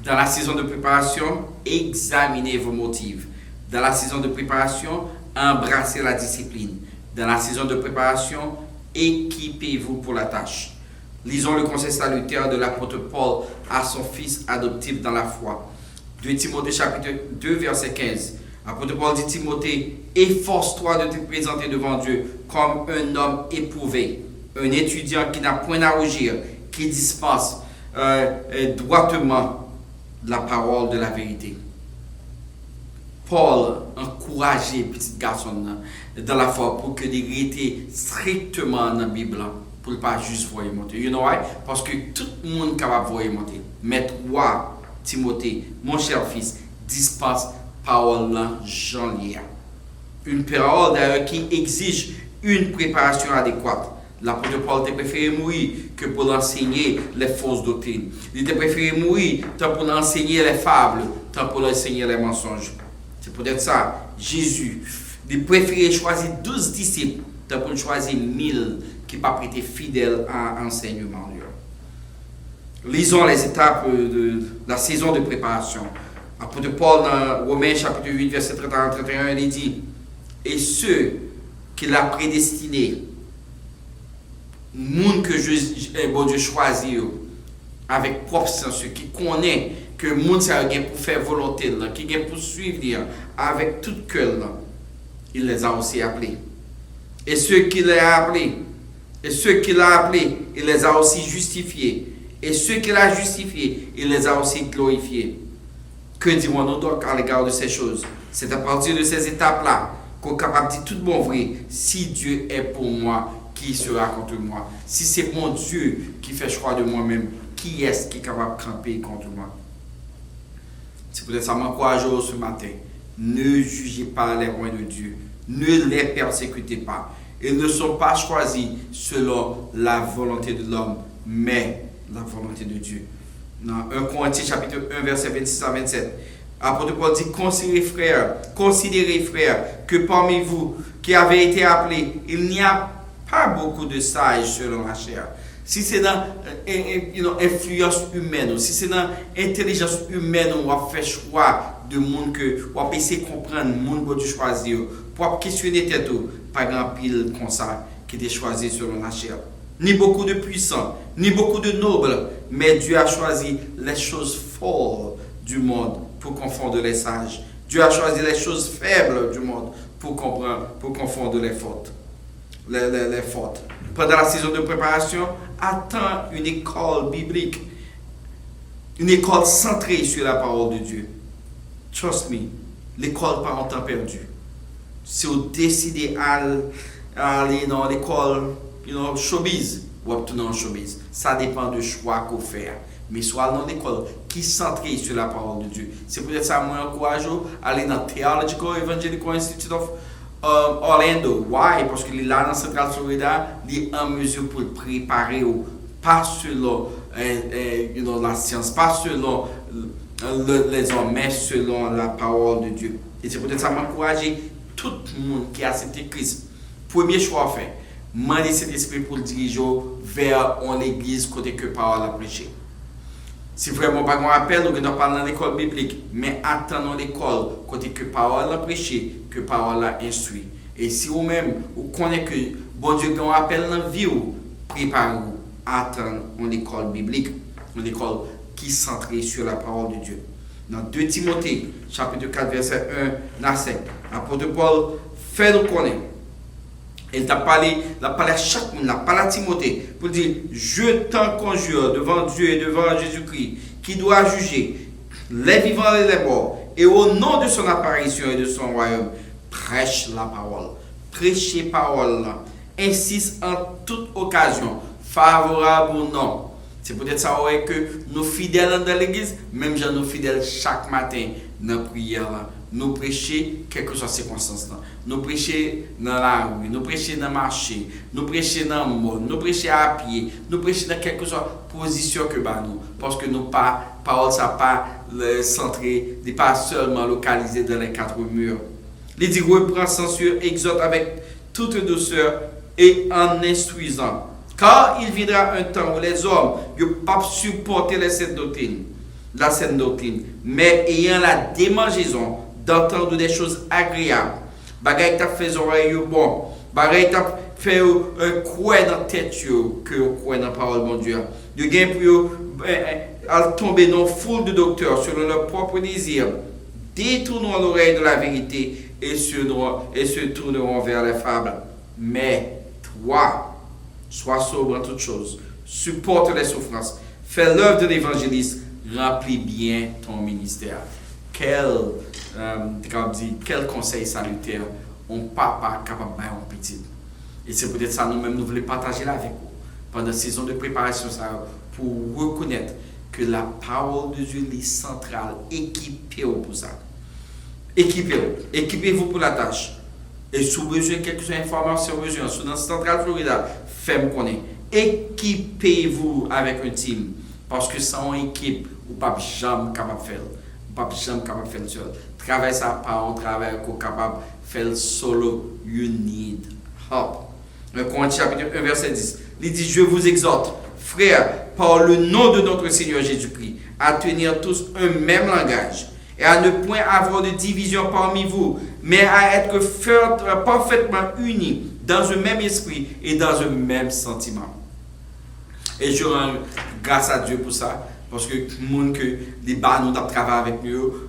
Dans la saison de préparation, examinez vos motifs. Dans la saison de préparation, embrassez la discipline. Dans la saison de préparation, équipez-vous pour la tâche. Lisons le conseil salutaire de l'apôtre Paul à son fils adoptif dans la foi. 2 Timothée chapitre 2 verset 15. L'apôtre Paul dit Timothée, efforce-toi de te présenter devant Dieu comme un homme éprouvé, un étudiant qui n'a point à rougir, qui dispense droitement la parole de la vérité. Paul encourageait petit garçon dans la foi pour que les restent strictement dans la Bible pour ne pas juste voir monter. You know why? Parce que tout le monde est capable de voir monter. Mais toi, Timothée, mon cher fils, dispense parole là, Jean lia. Une parole d'ailleurs qui exige une préparation adéquate. L'apôtre Paul t'a préféré mourir que pour enseigner les fausses doctrines. Il t'a préféré mourir tant pour enseigner les fables, tant pour enseigner les mensonges. C'est peut-être ça. Jésus, il préférait choisir 12 disciples tant pour choisir 1000 qui n'ont pas été fidèles à l'enseignement. Lisons les étapes de la saison de préparation. L'apôtre Paul dans Romains chapitre 8 verset 31, il dit et ceux qu'il a prédestinés, monde que bon Dieu choisit avec propre sens, qui connaît que monde ça gain pour faire volonté là, qui gain pour suivre avec tout cœur là. il les a aussi appelés. Et ceux qu'il a appelés, il les a aussi justifiés. Et ceux qu'il a justifiés, il les a aussi glorifiés. Que dirons-nous donc à l'égard de ces choses? C'est à partir de ces étapes-là qu'on est capable de dire tout bon vrai. Si Dieu est pour moi, qui sera contre moi? Si c'est mon Dieu qui fait choix de moi-même, qui est-ce qui est capable de camper contre moi? C'est peut-être ça m'encourage ce matin. Ne jugez pas les rois de Dieu. Ne les persécutez pas. Ils ne sont pas choisis selon la volonté de l'homme, mais la volonté de Dieu. Dans 1 Corinthiens chapitre 1, verset 26 à 27, l'apôtre Paul dit, considérez frères, que parmi vous qui avez été appelés, il n'y a pas beaucoup de sages selon la chair. Si c'est dans influence humaine, ou si c'est dans intelligence humaine, on va faire choix de monde que on va essayer de comprendre monde que tu choisir pour questionner tête pas grand pile comme ça qui était choisi selon la chair. Ni beaucoup de puissants, ni beaucoup de nobles, mais Dieu a choisi les choses fortes du monde pour confondre les sages. Dieu a choisi les choses faibles du monde pour confondre les fautes. Les fautes. Pendant la saison de préparation, attends une école biblique, une école centrée sur la parole de Dieu. Trust me, l'école pas en temps perdu. Si vous décidez d'aller dans l'école, showbiz, ou retourner en showbiz, ça dépend du choix qu'on fait. Mais soit dans l'école qui est centrée sur la parole de Dieu. C'est peut-être ça moi encourage à aller dans Theological Evangelical Institute of Orlando. Why? Parce qu'il est là dans Central Florida, il est en mesure pour le préparer, pas selon la science, pas selon les hommes, mais selon la parole de Dieu. Et c'est peut-être ça m'encourager tout le monde qui a accepté Christ. Premier choix à faire, demander cet esprit pour le diriger vers l'église côté que parole a prêché. Si vraiment pas qu'on appelle, nous devons parler dans l'école biblique, mais attendons l'école côté que parole a prêché, que parole a instruit. Et si vous-même, vous connaissez que bon Dieu nous appelle dans la vie, préparez-vous, attendons l'école biblique, une école qui est centrée sur la parole de Dieu. Dans 2 Timothée, chapitre 4, verset 1 à 5, l'apôtre Paul fait nous connaître. Il t'a parlé à chaque monde, il a parlé à Timothée pour dire, je t'en conjure devant Dieu et devant Jésus-Christ, qui doit juger les vivants et les morts, et au nom de son apparition et de son royaume, prêche la parole. Prêchez parole là. Insiste en toute occasion, favorable ou non. C'est peut-être ça que nos fidèles dans l'église, même genre nos fidèles chaque matin dans la prière là. Nous prêcher quelles que soient les circonstances. Nous prêcher dans la rue, nous prêcher dans le marché, nous prêcher dans le monde, nous prêcher à pied, nous prêcher dans quelque chose position que nous. Parce que nos paroles ça pas centré, n'est pas seulement localisé dans les 4 murs. Il dit reprend, censure, exhorte avec toute douceur et en instruisant. Car il viendra un temps où les hommes ne peuvent pas supporter la saine doctrine, mais ayant la démangeaison d'entendre des choses agréables. Bagay t'a fait oreille bon. Bagay t'a fait croire dans tête que croire dans parole bon Dieu. De gain pour tomber dans foule de docteurs selon leur propre désir, détourneront l'oreille de la vérité et se tourneront vers les fables. Mais toi, sois sobre en toutes choses, supporte les souffrances, fais l'œuvre de l'évangéliste, remplis bien ton ministère. Quel conseil salutaire on papa capable de faire un petit. Et c'est peut-être ça nous-mêmes nous voulons partager là avec vous pendant la saison de préparation pour reconnaître que la parole de Dieu est centrale, équipez-vous pour ça. Équipez-vous pour la tâche. Et si vous avez besoin de quelques informations, dans Central Florida, faites-moi connaître. Équipez-vous avec un team. Parce que sans une équipe, vous ne pouvez jamais capable de faire. Vous ne pouvez jamais capable de faire seul. Travail ça pas un travail qu'on est capable de faire solo. You need help. Corinthiens chapitre 1 verset 10. Il dit, je vous exhorte, frères, par le nom de notre Seigneur Jésus-Christ, à tenir tous un même langage et à ne point avoir de division parmi vous, mais à être parfaitement unis dans un même esprit et dans un même sentiment. Et je rends grâce à Dieu pour ça, parce que les gens que nous travaillons avec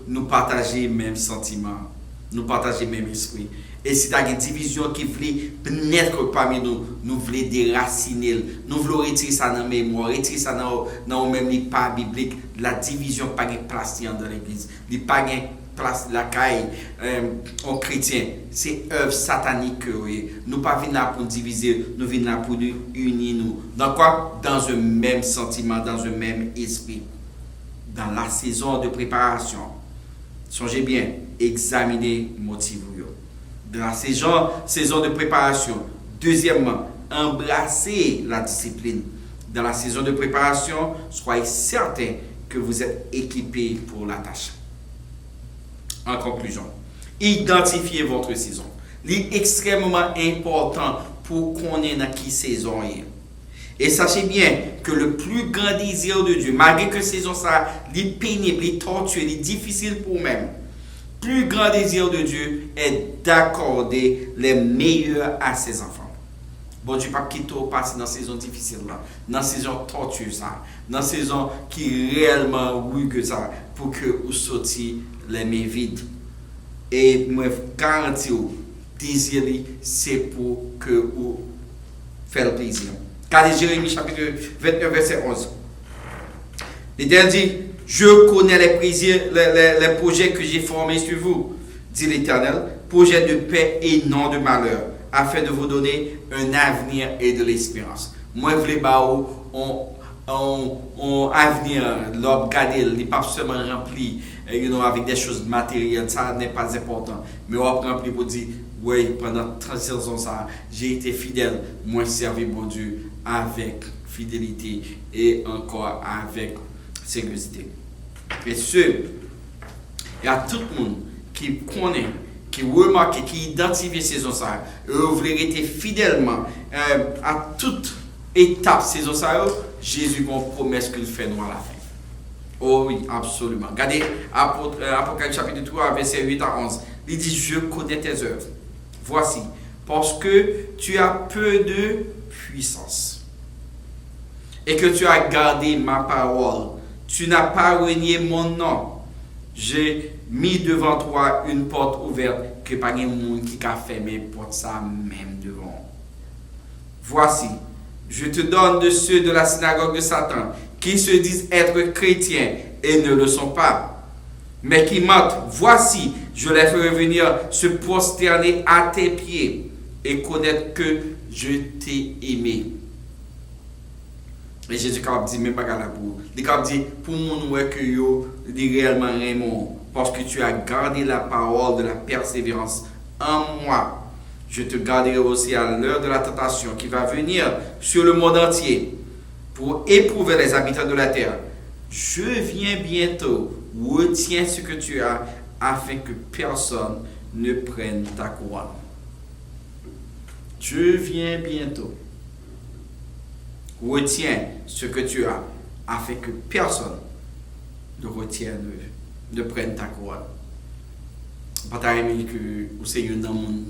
nous partageons les mêmes sentiments. nous partageons le même esprit. Et si tu as une division qui veut naître parmi nous, nous voulons déraciner, nous voulons retirer ça dans la mémoire, retirer ça dans même les pas bibliques. La division pas de place dans l'église, il n'y a pas de place la caille aux chrétiens. C'est œuvre satanique. Nous ne pas venir là pour diviser, nous venons là pour nous unir. Dans quoi? Dans un même sentiment, dans un même esprit. Dans la saison de préparation, songez bien, examinez motivez. Dans la saison de préparation. Deuxièmement, embrassez la discipline. Dans la saison de préparation, soyez certain que vous êtes équipé pour la tâche. En conclusion, identifiez votre saison. C'est extrêmement important pour qu'on ait dans quelle saison est. Et sachez bien que le plus grand désir de Dieu, malgré que saison ça, est pénible, est tortueux, est difficile pour même, plus grand désir de Dieu est d'accorder les meilleurs à ses enfants. Bon Dieu, pas quitter au passé dans la saison difficile là, dans la saison tortueuse ça, dans la saison qui réellement oui que ça, pour que vous sortiez les mains vides. Et moi garantis vous, désir c'est pour que vous fassiez plaisir. Car Jérémie chapitre 29 verset 11. L'Éternel dit, je connais les projets que j'ai formés sur vous, dit l'Éternel, projets de paix et non de malheur, afin de vous donner un avenir et de l'espérance. Moi, je voulais un avenir, l'homme gardé, il n'est pas seulement rempli avec des choses matérielles, ça n'est pas important, mais on rempli pour dire, oui, pendant 36 ans, ça, j'ai été fidèle, moi, servi mon Dieu avec fidélité et encore avec sécurité. Et il y a tout le monde qui connaît, qui remarque, qui identifie saison ça, et vous voulez rester fidèlement à toute étape saison ça, Jésus a une promesse qu'il fait nous à la fin. Oh oui, absolument. Regardez Apocalypse chapitre 3, verset 8 à 11. Il dit, je connais tes œuvres. Voici, parce que tu as peu de puissance et que tu as gardé ma parole. Tu n'as pas renié mon nom. J'ai mis devant toi une porte ouverte que pas de monde qui a fermé porte ça même devant. Voici, je te donne de ceux de la synagogue de Satan qui se disent être chrétiens et ne le sont pas, mais qui mentent. Voici, je les ferai venir se prosterner à tes pieds et connaître que je t'ai aimé. Et Jésus a dit, même pas là pour. Il a dit, pour mon ouais que yo, dit réellement Raymond, parce que tu as gardé la parole de la persévérance en moi. Je te garderai aussi à l'heure de la tentation qui va venir sur le monde entier pour éprouver les habitants de la terre. Je viens bientôt. Retiens ce que tu as afin que personne ne prenne ta couronne. Je viens bientôt. Retiens ce que tu as afin que personne ne prenne ta couronne. Pas que c'est une dans monde,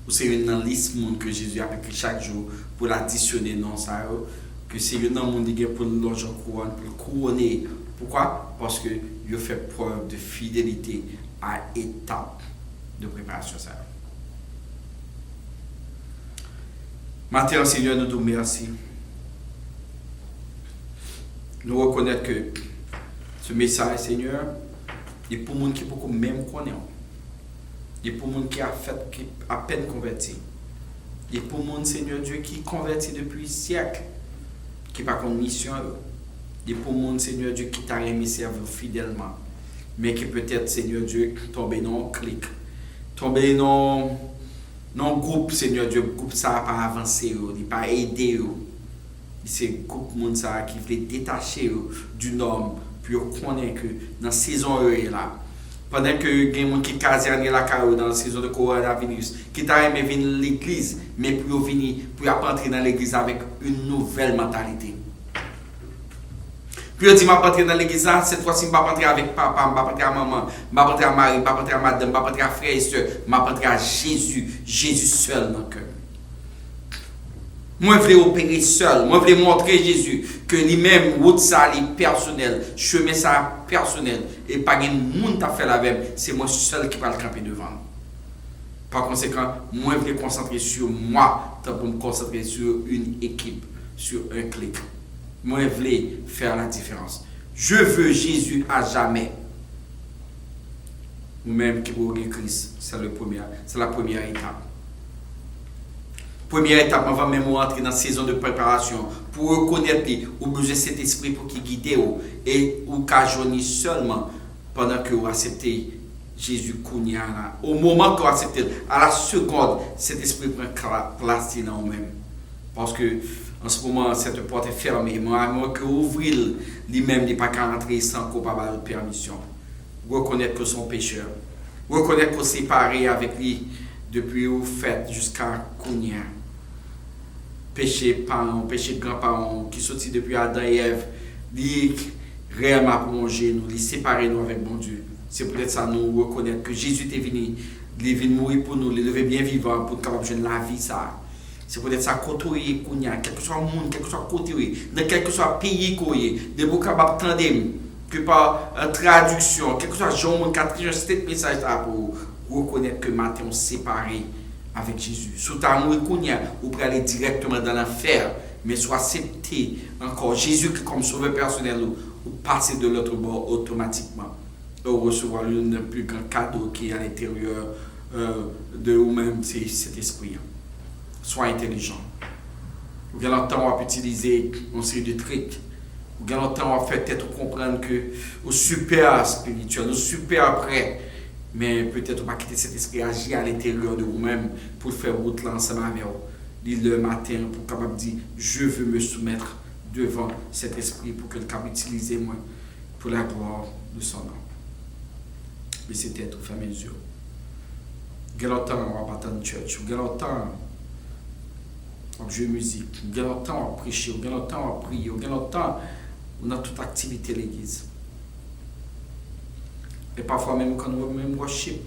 c'est une dans liste monde que Jésus a écrit chaque jour pour l'additionner dans ça, que c'est une dans monde qui pour l'onger couronne, pour le couronner. Pourquoi? Parce que il fait preuve de fidélité à étape de préparation ça. Maintenant, Seigneur, nous te remercions. Nous reconnaissons que ce message, Seigneur, est pour les gens qui beaucoup même connaissent. Il est pour les gens qui à peine convertis. Il est pour les gens, Seigneur Dieu, qui convertis depuis siècles, qui n'ont pas de mission. Il est pour les gens, Seigneur Dieu, qui t'a aimé servir fidèlement, mais qui peut-être, Seigneur Dieu, tombé dans un clic, tombé dans un groupe, Seigneur Dieu, groupe ça n'a pas avancé, il n'a pas aidé. C'est un groupe de monde qui veut détacher du homme pour connaître que dans la saison là, pendant que il y a des gens qui casernent la carrière dans la saison de coronavirus, qui t'a aimé venir à l'église, mais pour venir pour entrer dans l'église avec une nouvelle mentalité. Puis on dit, je vais entrer dans l'église, cette fois-ci, je ne vais pas entrer avec papa, je ne vais pas entrer à maman, je ne vais pas entrer à Marie, je ne vais pas entrer à madame, je ne vais pas entrer à frère et soeur, je vais entrer à Jésus seul dans le cœur. Moi, je voulais opérer seul. Moi, je voulais montrer Jésus que lui-même, route ça, est personnel, chemin ça personnel. Et pas de monde qui fait la même. C'est moi seul qui va le camper devant. Par conséquent, moi, je vais me concentrer sur moi, tant pour me concentrer sur une équipe, sur un clic. Moi, je vais faire la différence. Je veux Jésus à jamais. Ou même qui vous Christ, c'est la première étape. Première étape, avant même entrer dans la saison de préparation, pour reconnaître ou besoin de cet esprit pour qui guide et ou cajoler seulement pendant que vous acceptez Jésus Kounia. Au moment que vous acceptez, à la seconde, cet esprit prend place dans vous-même. Parce que en ce moment, cette porte est fermée. Moi, que ouvrir lui-même, il n'est pas qu'à rentrer sans qu'on pas de permission. Reconnaître que son pécheur. Reconnaître qu'on est séparé avec lui depuis où fait jusqu'à Kounia. Péché parents, péché grands-parents qui sortit depuis Adam et Ève, lui réellement plongé nous, lui séparer nous avec bon Dieu. C'est peut-être ça nous reconnaître que Jésus est venu, il est venu mourir pour nous, il est levé bien vivant pour capable de la vie ça. C'est peut-être ça côtoyer Kounia, quel que soit le monde, quel que soit côté, dans quel que soit pays koye, de vous capable tendre que par traduction, quel que soit Jean qui a traduit cet message là pour reconnaître que matin on séparé avec Jésus. Sous ta mourir Kounia, vous pouvez aller directement dans l'enfer, mais soit accepter encore Jésus comme sauveur personnel ou passer de l'autre bord automatiquement. Ou recevoir le plus grand cadeau qui est à l'intérieur de vous-même, c'est cet esprit. Sois intelligent. Vous avez longtemps on va utiliser une série de trucs. Vous avez longtemps on va faire peut-être comprendre que au super spirituel, au super prêt. Mais peut-être on va quitter cet esprit agir à l'intérieur de vous-même pour faire route là ensemble avec vous. Le matin pour capable dire je veux me soumettre devant cet esprit pour que le capable utiliser moi pour la gloire de son nom. Mais c'était tout fermer les yeux. Vous avez longtemps on va pas attendre church. Vous avez longtemps on joue musique. Vous avez longtemps on prêcher. Vous avez longtemps on prier. Vous avez longtemps on a toute activité à l'église. Et parfois même quand on même worship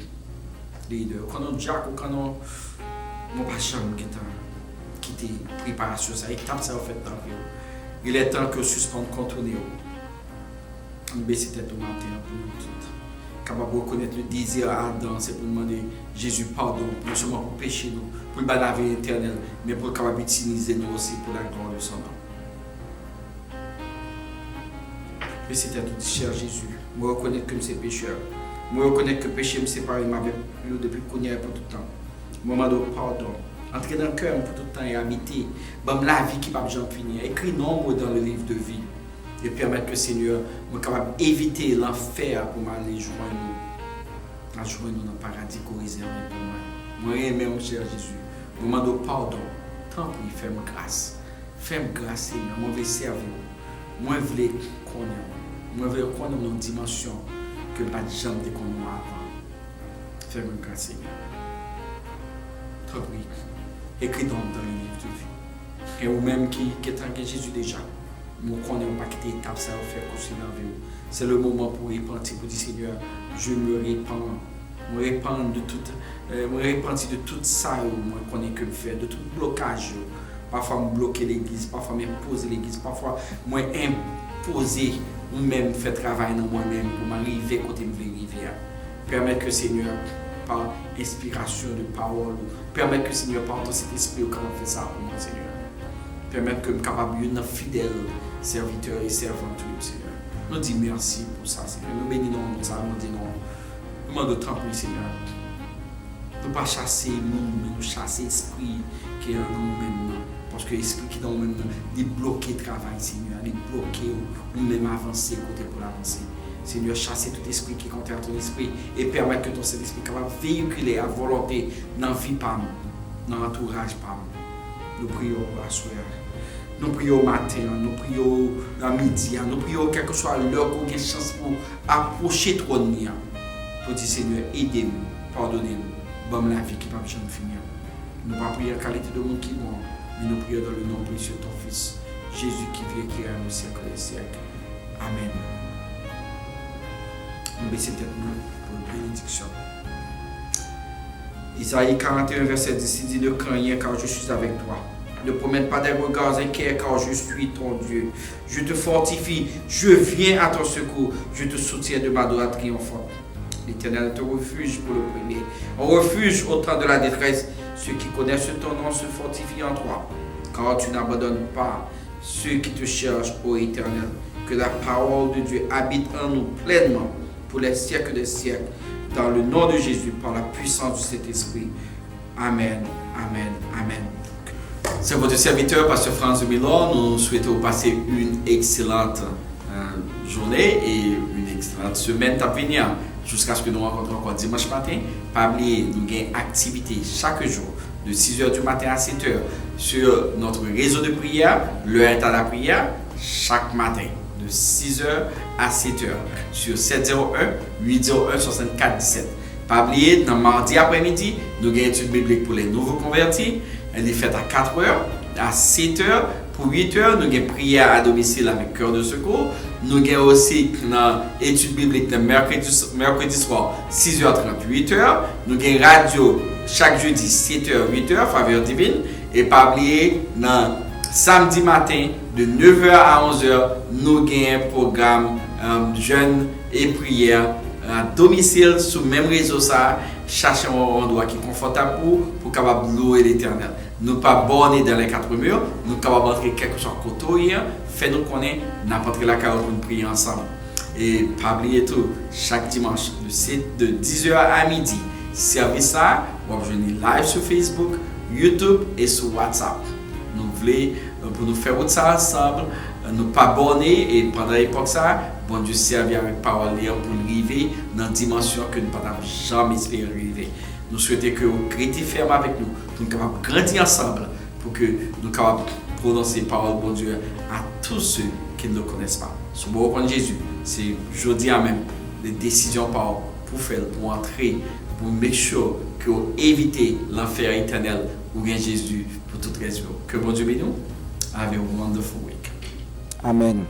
leader, quand on jack ou quand on pas jamais quitter préparation ça étape ça en fait dans vie. Il est temps que suspendre contourner. On baisse tête au matin pour nous toutes. Capable de reconnaître le désir ardent, c'est pour demander Jésus pardon, non seulement pour pécher nous, pour la vie éternelle, mais pour capable utiliser nous aussi pour la gloire de son nom. Mais c'était tout cher Jésus. Moi reconnaître que je suis pécheur. Moi reconnaître que le péché me sépare avec lui depuis qu'on y est pour tout le temps. Moment de pardon. Entrer dans le cœur pour tout le temps et habiter. Bon, la vie qui ne va jamais finir. Écrit nombre dans le livre de vie. Et permettre que le Seigneur soit capable d'éviter l'enfer pour m'aller joindre nous. Dans le paradis qu'on réserve pour moi. Moi aimé mon cher Jésus. Moment de pardon. Tant pis, fais-moi grâce. Fais-moi grâce Seigneur. Moi je veux servir. Moi je veux connaître. Moi, je veux qu'on ait une dimension que pas de gens de qu'on a avant. Fais-moi grâce, Seigneur. Trop oui. Écris donc dans le livre de vie. Et vous-même qui est en Jésus déjà, nous connaissons pas quitter l'étape, ça va faire construire dans la vie. C'est le moment pour repentir, pour dire Seigneur, je me répands. Me répands de tout ça, moi connais que me faire, de tout blocage. Parfois, me bloquer l'église, parfois m'imposer l'église, parfois, moi imposer ou même faire travail dans moi-même pour m'arriver côté me arriver. Permettre que le Seigneur, par inspiration de parole, permettre que le Seigneur, par ton Saint-Esprit, quand on fait ça pour moi, Seigneur. Permettre que je sois capable d'être fidèle serviteur et servant de Seigneur. Nous disons merci pour ça, Seigneur. Nous bénissons pour ça, nous disons non. Nous demandons tant pour le Seigneur. Nous ne pas chasser le monde, mais nous chasser l'esprit qui est en nous-mêmes. Parce que l'esprit qui est dans nous-mêmes, il bloque le travail, Seigneur. Il bloque nous-mêmes avancer côté pour l'avancer. Seigneur, chasser tout esprit qui contient ton esprit et permettre que ton Saint-Esprit capable de véhiculer à volonté dans la vie par nous, dans l'entourage par nous. Nous prions à soir. Nous prions au matin, nous prions à midi, nous prions quelle que soit l'heure qu'on a chance pour approcher ton trône. Pour dire Seigneur, aidez-nous, pardonnez-nous, donne la vie qui ne va jamais finir. Nous ne pas prier en qualité de monde qui mort, mais nous prions dans le nom précieux de ton Fils, Jésus qui vit et qui règne au siècle des siècles. Amen. Nous baissons tête pour une bénédiction. Isaïe 41, verset 10, il dit ne crains rien car je suis avec toi. Ne promène pas des regards inquiets car je suis ton Dieu. Je te fortifie, je viens à ton secours, je te soutiens de ma droite triomphante. L'Éternel est un refuge pour le premier. Un refuge au temps de la détresse. Ceux qui connaissent ton nom se fortifient en toi, car tu n'abandonnes pas ceux qui te cherchent, ô Éternel. Que la parole de Dieu habite en nous pleinement pour les siècles des siècles. Dans le nom de Jésus, par la puissance du Saint-Esprit. Amen, amen, amen. C'est votre serviteur, Pasteur Franz Milon. Nous souhaitons passer une excellente journée et une excellente semaine à venir jusqu'à ce que nous rencontrons encore dimanche matin. Pas oublier, nous avons une activité chaque jour de 6h du matin à 7h sur notre réseau de prière, l'heure est à la prière, chaque matin de 6h à 7h sur 701-801-6417. Pas oublier, dans mardi après-midi, nous avons une étude biblique pour les nouveaux convertis. Elle est faite à 4h, à 7h, pour 8h, nous avons prière à domicile avec cœur de secours. Nous avons aussi une étude biblique le mercredi soir, 6h30, 8h. Nous avons radio chaque jeudi, 7h, 8h, faveur divine. Et pas oublier, samedi matin, de 9h à 11h, nous avons un programme jeûne et prière à domicile sur le même réseau. Chercher un endroit qui est confortable pour capable louer l'Éternel. Nous pas borner dans les quatre murs, nous capable entrer quelque chose côté, fait nous connaître n'importe quelle carotte pour nous prier ensemble. Et pas oublier tout, chaque dimanche de 10h à midi, service ça, vous pouvez live sur Facebook, YouTube et sur WhatsApp. Nous voulons pour nous faire ça ensemble, nous pas borner et pendant l'époque ça, bon Dieu servir avec parole pour nous arriver dans une dimension que nous ne pouvons jamais espérer arriver. Nous souhaitons que vous restez fermes avec nous, pour nous capables de grandir ensemble, pour que nous capables de prononcer parole bon Dieu à tous ceux qui ne le connaissent pas. Sur le bon Jésus, c'est aujourd'hui même des décisions pour faire, pour entrer, pour make sure que vous évitez l'enfer éternel où vient Jésus pour toute raison. Que bon Dieu bénisse nous. Have a wonderful week. Amen.